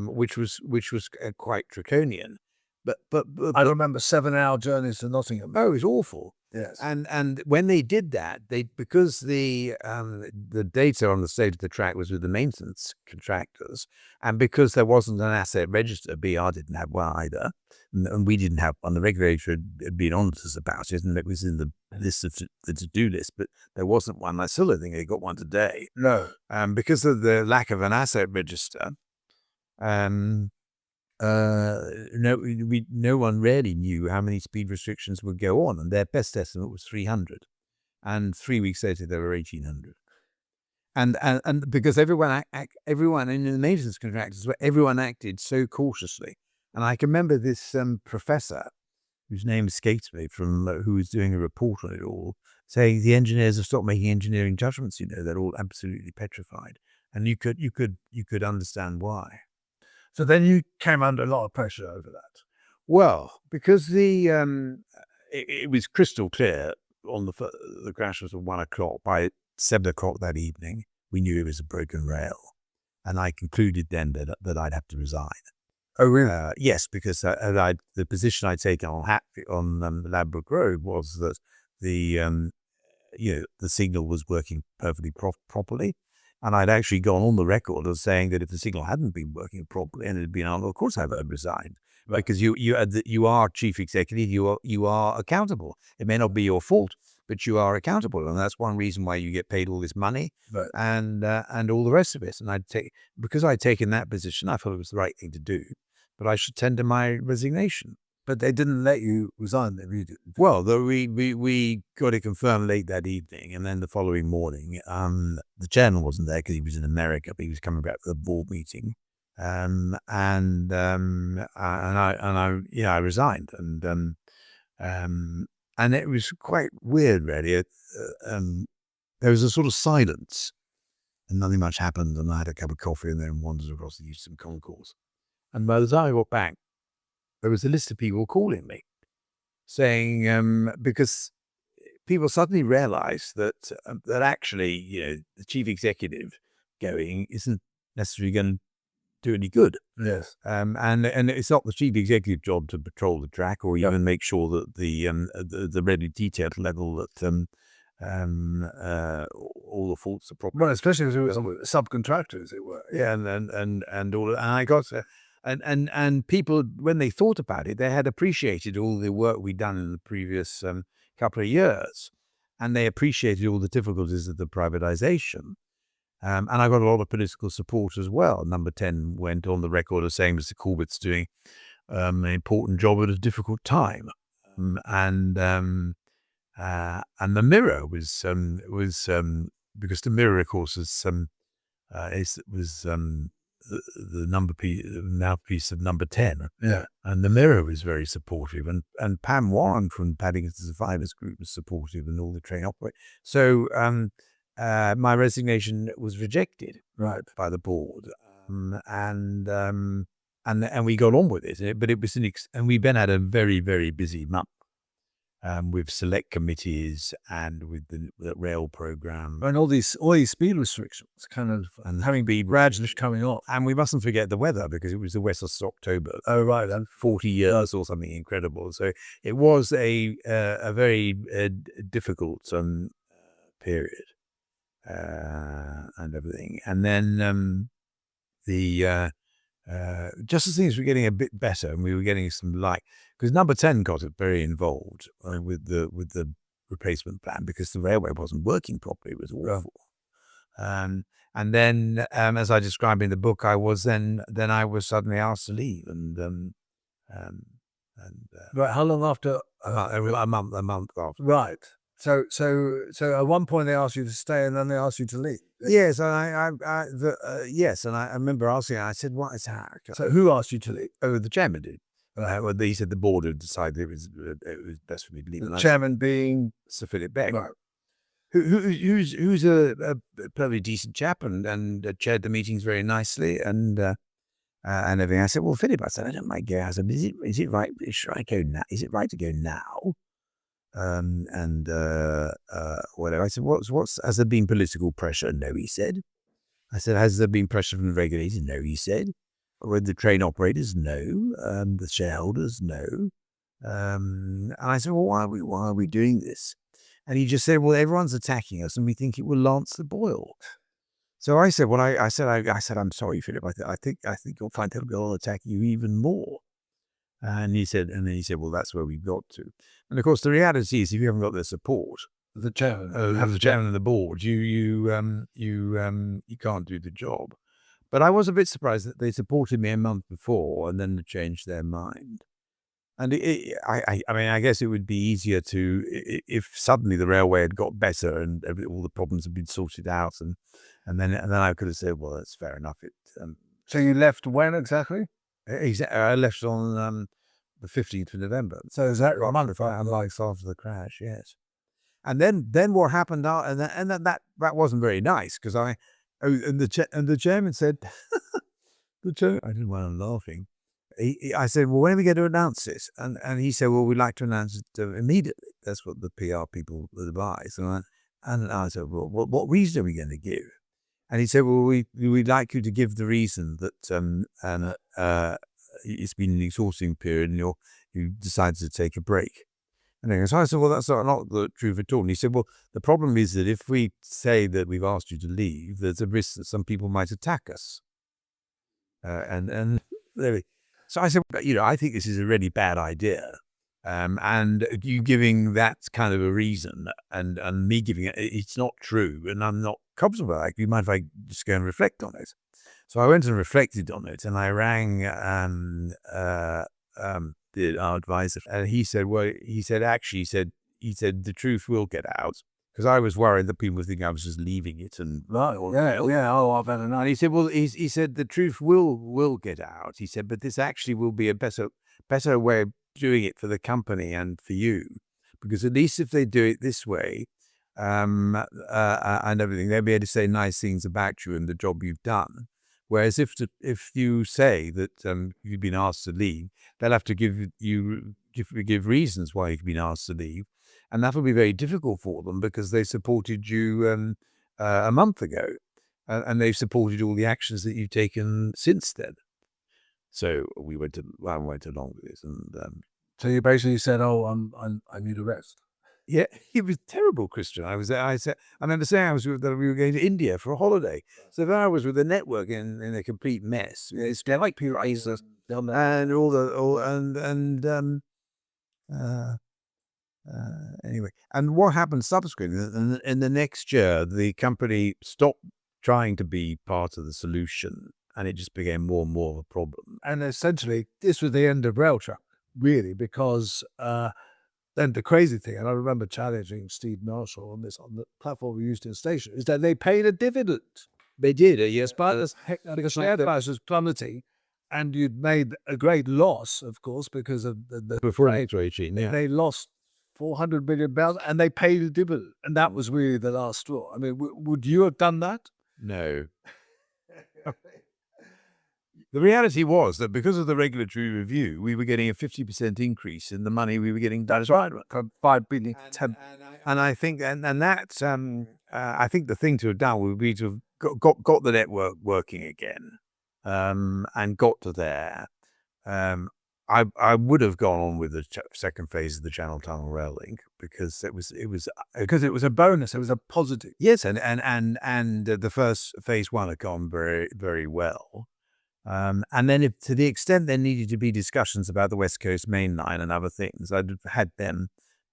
which was quite draconian. But I remember 7-hour journeys to Nottingham. Oh, it was awful. Yes. And when they did that, because the data on the state of the track was with the maintenance contractors, and because there wasn't an asset register, BR didn't have one either, and we didn't have one. The regulator had been on to us about it, and it was in the list of the to-do list, but there wasn't one. I still don't think they got one today. No. Because of the lack of an asset register, no one really knew how many speed restrictions would go on, and their best estimate was 300, and 3 weeks later there were 1,800. And because everyone in the maintenance contractors, everyone acted so cautiously. And I can remember this professor, whose name escapes me, who was doing a report on it all, saying the engineers have stopped making engineering judgments. They're all absolutely petrified, and you could understand why. So then you came under a lot of pressure over that. Well, because it was crystal clear on the crash was at 1 o'clock. By 7 o'clock that evening, we knew it was a broken rail, and I concluded then that I'd have to resign. Oh, really? Yes, because the position I'd taken on Ladbroke Grove was that the signal was working perfectly properly. And I'd actually gone on the record as saying that if the signal hadn't been working properly and it had been on, of course I would have resigned. Because you are chief executive, you are accountable. It may not be your fault, but you are accountable, and that's one reason why you get paid all this money, and all the rest of it. And because I'd taken that position, I thought it was the right thing to do, but I should tender my resignation. But they didn't let you resign. Well, we got it confirmed late that evening, and then the following morning, the chairman wasn't there because he was in America, but he was coming back for the board meeting. I resigned, and it was quite weird, really. There was a sort of silence, and nothing much happened. And I had a cup of coffee, and then wandered across the Eastern Concourse. And by the time I got back, there was a list of people calling me, saying because people suddenly realised that actually, the chief executive going isn't necessarily going to do any good. Yes. And it's not the chief executive job to patrol the track or even make sure that the really detailed level that all the faults are proper. Well, especially as it was subcontractors, as it were. Yeah, and all, and I got and people, when they thought about it, they had appreciated all the work we'd done in the previous couple of years, and they appreciated all the difficulties of the privatisation. And I got a lot of political support as well. Number 10 went on the record as saying Mr. Corbett's doing an important job at a difficult time. And the Mirror was because the Mirror, of course, was the mouthpiece of Number 10. Yeah. And the Mirror was very supportive, and Pam Warren from Paddington Survivors Group was supportive, and all the train operators. So my resignation was rejected by the board, and we got on with it. But it was and we then had a very, very busy month with select committees and with the rail program and all these speed restrictions, and having been gradually coming off. And we mustn't forget the weather, because it was the West October. Oh right, then 40 years or something incredible. So it was a very difficult period. And everything, and then just as things were getting a bit better, and we were getting some light, because Number 10 got very involved with the replacement plan, because the railway wasn't working properly. It was awful. And then, as I described in the book, I was suddenly asked to leave, right. How long after? A month after. Right. So at one point they asked you to stay, and then they asked you to leave. Yes, and yes, and I remember asking. I said, "What is that?" So who asked you to leave? Oh, the chairman did. Well, he said the board had decided it was best for me to leave. The chairman being Sir Philip Beck, right. who's a probably decent chap, and chaired the meetings very nicely, and everything. I said, "Well, Philip," I said, "I don't mind going." I said, "Is it right? Should I go now? Is it right to go now?" Whatever. I said, has there been political pressure? No, he said. I said, has there been pressure from the regulators? No, he said. With the train operators? No. The shareholders? No. And I said, well, why are we doing this? And he just said, well, everyone's attacking us, and we think it will lance the boil. So I said, well, I said, I'm sorry, Philip. I think you'll find they'll attack you even more. And then he said, well, that's where we've got to. And of course, the reality is, if you haven't got their support, the chairman, the chairman of the board, you can't do the job. But I was a bit surprised that they supported me a month before, and then they changed their mind. And I guess it would be easier if suddenly the railway had got better and all the problems had been sorted out, and then I could have said, well, that's fair enough. So you left when exactly? Exactly. I left on the 15th of November. So is that a month after the crash? Yes. And then what happened out, and that wasn't very nice, because the chairman said, I didn't want him laughing. I said, well, when are we going to announce this? And he said, well, we'd like to announce it immediately. That's what the PR people advise. And I said, well, what reason are we going to give? And he said, well, we'd like you to give the reason that it's been an exhausting period, and you decided to take a break. And so I said, well, that's not the truth at all. And he said, well, the problem is that if we say that we've asked you to leave, there's a risk that some people might attack us. And so I said, I think this is a really bad idea. And you giving that kind of a reason and me giving it's not true, and I'm not comfortable with it. Do you mind if I just go and reflect on it? So I went and reflected on it, and I rang our advisor, and he said, he said the truth will get out, because I was worried that people would think I was just leaving it and I've had enough. He said, well, he said the truth will get out. He said, but this actually will be a better way of doing it for the company and for you, because at least if they do it this way, and everything, they'll be able to say nice things about you and the job you've done. Whereas if you say that you've been asked to leave, they'll have to give reasons why you've been asked to leave, and that will be very difficult for them because they supported you a month ago, and they've supported all the actions that you've taken since then. So I went along with it, and So you basically said, "Oh, I need a rest." yeah, it was terrible, Christian. I remember saying that we were going to India for a holiday. So there I was with the network in a complete mess. It's like privatisation and anyway. And what happened subsequently? In the next year, the company stopped trying to be part of the solution, and it just became more and more of a problem. And essentially, this was the end of Railtrack, really, because then the crazy thing, and I remember challenging Steve Marshall on this on the platform we used in station, is that they paid a dividend. They did, yes, But the share price was plummeting, and you'd made a great loss, of course, because of the fragmentation. Yeah, they lost £400 million, and they paid a dividend, and that was really the last straw. I mean, would you have done that? no. The reality was that because of the regulatory review, we were getting a 50% increase in the money we were getting. That is right, from 5 billion to 10. And I think, and that, I think the thing to have done would be to have got the network working again, and got to there. I would have gone on with the second phase of the Channel Tunnel Rail Link because it was a bonus. It was a positive. Yes, and the first phase one had gone very, very well. And then to the extent there needed to be discussions about the West Coast Main Line and other things, I'd had them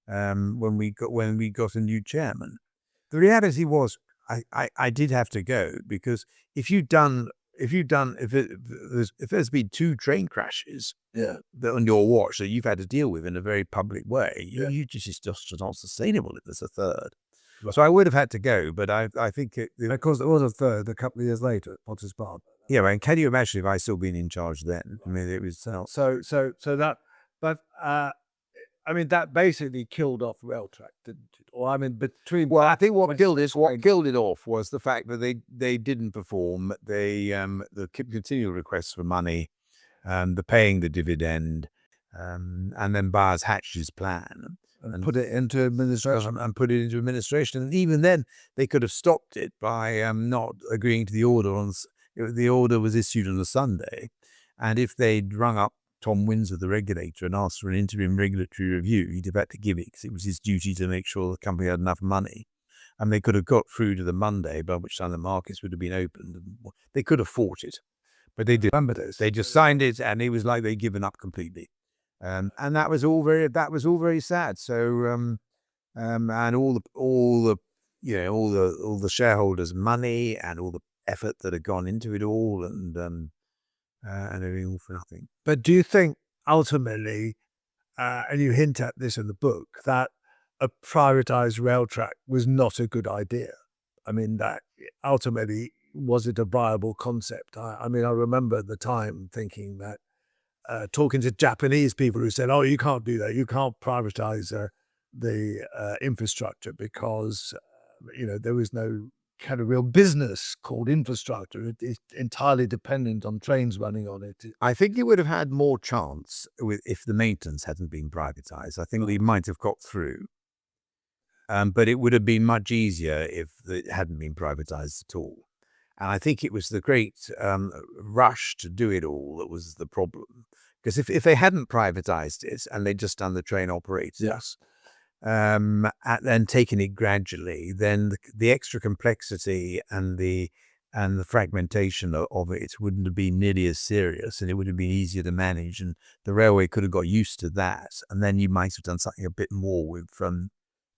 when we got a new chairman. The reality was I did have to go, because if there's been 2 train crashes on your watch that you've had to deal with in a very public way, it's just not sustainable if there's a third. Right. So I would have had to go, but I think of course there was a third a couple of years later. Potter's Bar. Yeah, and can you imagine if I still been in charge then? I mean, it was so that, but I mean, that basically killed off Railtrack, didn't it? Or I mean, I think what killed it off was the fact that they didn't perform. The continual requests for money, the paying the dividend, and then Bars hatched his plan and put it into administration. And even then, they could have stopped it by not agreeing to the order. The order was issued on a Sunday, and if they'd rung up Tom Windsor, the regulator, and asked for an interim regulatory review, he'd have had to give it, because it was his duty to make sure the company had enough money. And they could have got through to the Monday, by which time the markets would have been opened. They could have fought it, but they didn't. They just signed it, and it was like they'd given up completely. And that was all very sad. So and all the shareholders' money and all the effort that had gone into it all, and everything all for nothing. But do you think ultimately, and you hint at this in the book, that a privatized Railtrack was not a good idea? I mean, that ultimately, was it a viable concept? I mean, I remember at the time thinking that, talking to Japanese people who said, "Oh, you can't do that. You can't privatize the infrastructure because there was no kind of real business called infrastructure. It's entirely dependent on trains running on it." I think it would have had more chance if the maintenance hadn't been privatized. I think we might have got through, but it would have been much easier if it hadn't been privatized at all. And I think it was the great rush to do it all that was the problem. Because if they hadn't privatized it and they'd just done the train operators, and taken it gradually, then the extra complexity and the fragmentation of it wouldn't have been nearly as serious, and it would have been easier to manage, and the railway could have got used to that, and then you might have done something a bit more with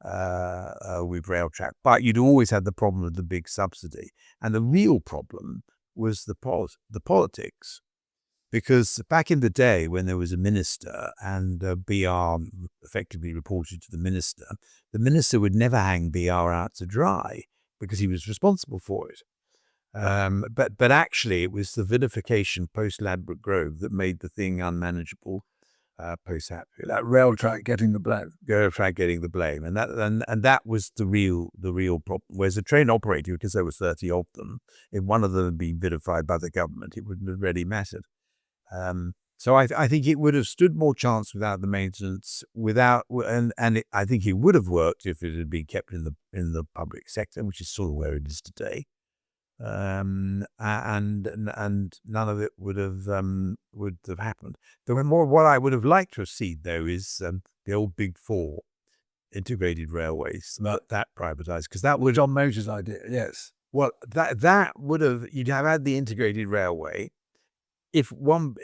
Railtrack. But you'd always had the problem of the big subsidy, and the real problem was the politics. Because back in the day when there was a minister and BR effectively reported to the minister would never hang BR out to dry because he was responsible for it. But actually it was the vilification post Ladbroke Grove that made the thing unmanageable post Hatfield. That Railtrack getting the blame. Railtrack getting the blame, and that was the real problem. Whereas the train operator, because there were 30 of them, if one of them had been vilified by the government, it wouldn't have really mattered. So I think it would have stood more chance without the maintenance, I think it would have worked if it had been kept in the public sector, which is sort of where it is today. And none of it would have happened. What I would have liked to have seen though is the old Big Four integrated railways that privatised, because that was John Major's idea. Yes. Well, that would have, you'd have had the integrated railway. If one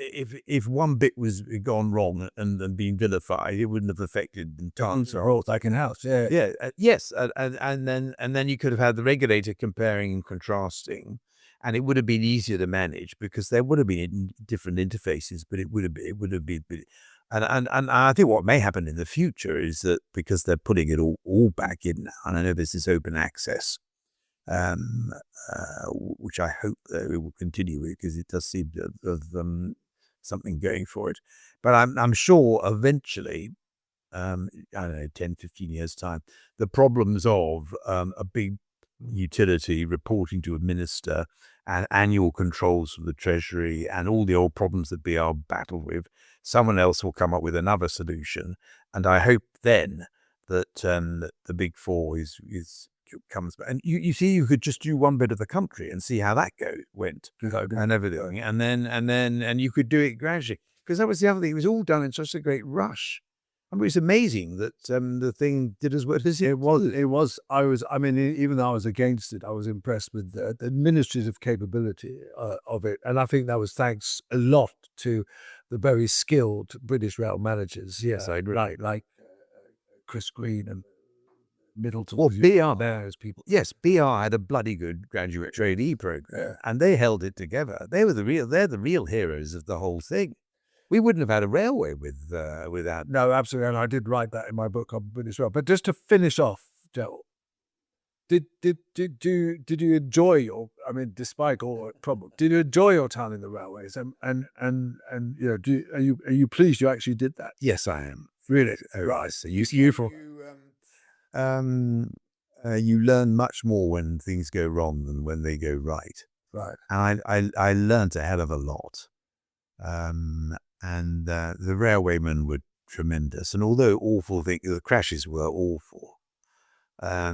bit was gone wrong and been vilified, it wouldn't have affected the entire whole second house. Yeah. Yes, and then you could have had the regulator comparing and contrasting, and it would have been easier to manage because there would have been different interfaces, but it would have been. And I think what may happen in the future is that because they're putting it all back in now, and I know there's this open access, which I hope that it will continue with, because it does seem to have something going for it. But I'm sure eventually, I don't know, 10, 15 years time, the problems of a big utility reporting to a minister and annual controls from the Treasury and all the old problems that BR battled with, someone else will come up with another solution. And I hope then that the Big Four comes back. And you see, you could just do one bit of the country and see how that went and everything, and you could do it gradually, because that was the other thing. It was all done in such a great rush. I mean, it's amazing that the thing did as well as it was. Even though I was against it, I was impressed with the administrative capability of it, and I think that was thanks a lot to the very skilled British rail managers. Yes, I agree. Like Chris Green and Middleton. Well, BR as people. Yes, BR had a bloody good graduate trainee program, and they held it together. They're the real heroes of the whole thing. We wouldn't have had a railway without. No, absolutely, and I did write that in my book on British Rail. But just to finish off, Gerald, did you enjoy your? I mean, despite all problems, did you enjoy your time in the railways? And you know, are you pleased you actually did that? Yes, I am. Really? Right. So you learn much more when things go wrong than when they go right. Right. And I learned a hell of a lot. And the railwaymen were tremendous. And although awful things, the crashes were awful. Yeah.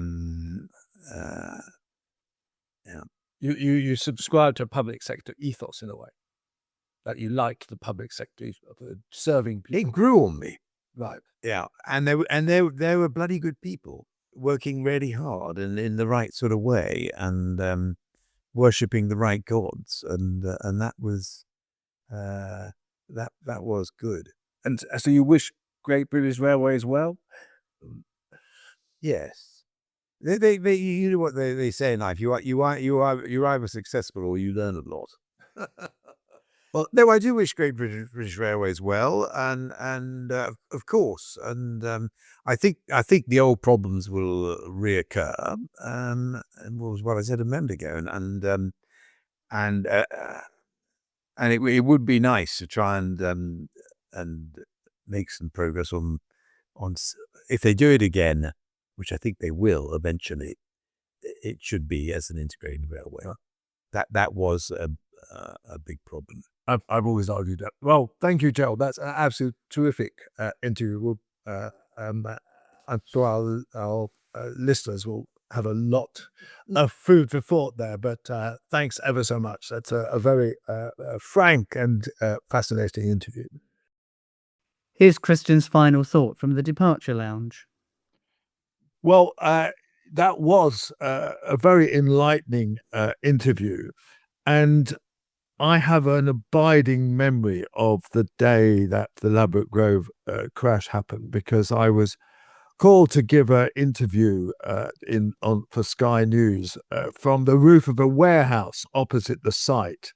You subscribe to a public sector ethos in a way, that you liked the public sector of serving people. It grew on me. Right. Yeah. And they were bloody good people, working really hard and in the right sort of way, and worshipping the right gods, and that was that was good. And so you wish Great British Railways well? Yes. They you know what they say in life, you're either successful or you learn a lot. Well, no, I do wish Great British Railways well, and of course, and I think the old problems will reoccur, and was what I said a minute ago, and it would be nice to try and make some progress on if they do it again, which I think they will eventually. It should be as an integrated railway. That was a big problem. I've always argued that. Well, thank you, Gerald. That's an absolute terrific interview. I'm sure our listeners will have a lot of food for thought there, but thanks ever so much. That's a very frank and fascinating interview. Here's Christian's final thought from the departure lounge. Well, that was a very enlightening interview. And I have an abiding memory of the day that the Ladbroke Grove crash happened, because I was called to give an interview for Sky News from the roof of a warehouse opposite the site.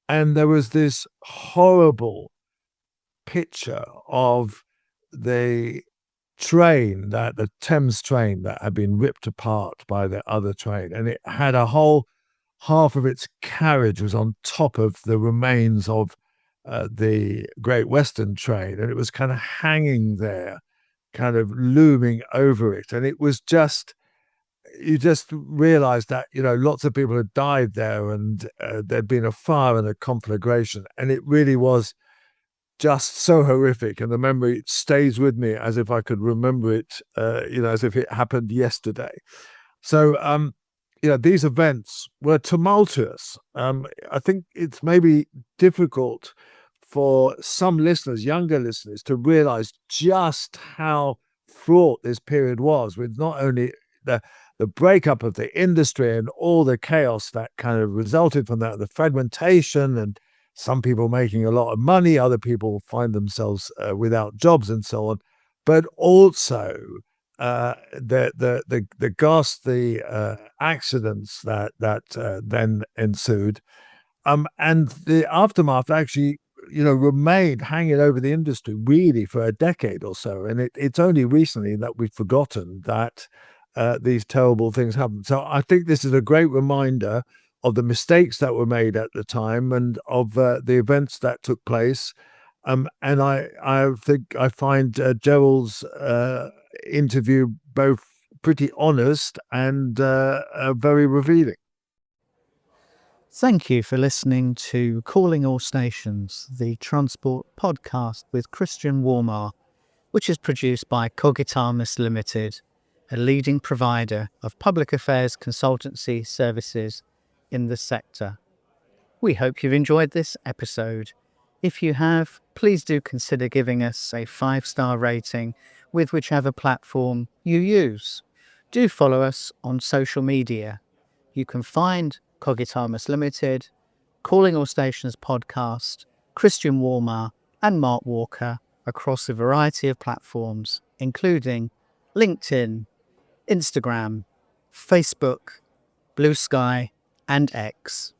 And there was this horrible picture of the the Thames train that had been ripped apart by the other train. And it had a whole half of its carriage was on top of the remains of the Great Western train. And it was kind of hanging there, kind of looming over it. And it was you just realized that, lots of people had died there, and there'd been a fire and a conflagration. And it really was just so horrific. And the memory stays with me as if I could remember it, as if it happened yesterday. So, these events were tumultuous. I think it's maybe difficult for some listeners, younger listeners, to realize just how fraught this period was, with not only the breakup of the industry and all the chaos that kind of resulted from that, the fragmentation, and some people making a lot of money, other people find themselves without jobs and so on, but also the ghastly accidents that then ensued, and the aftermath actually, remained hanging over the industry really for a decade or so. And it's only recently that we've forgotten that these terrible things happened. So I think this is a great reminder of the mistakes that were made at the time, and of the events that took place. And I think I find Gerald's interview both pretty honest and very revealing. Thank you for listening to Calling All Stations, the transport podcast with Christian Warmar, which is produced by Cogitamus Limited, a leading provider of public affairs consultancy services in the sector. We hope you've enjoyed this episode. If you have, please do consider giving us a 5-star rating with whichever platform you use. Do follow us on social media. You can find Cogitamus Limited, Calling All Stations podcast, Christian Warmar and Mark Walker across a variety of platforms, including LinkedIn, Instagram, Facebook, Blue Sky and X.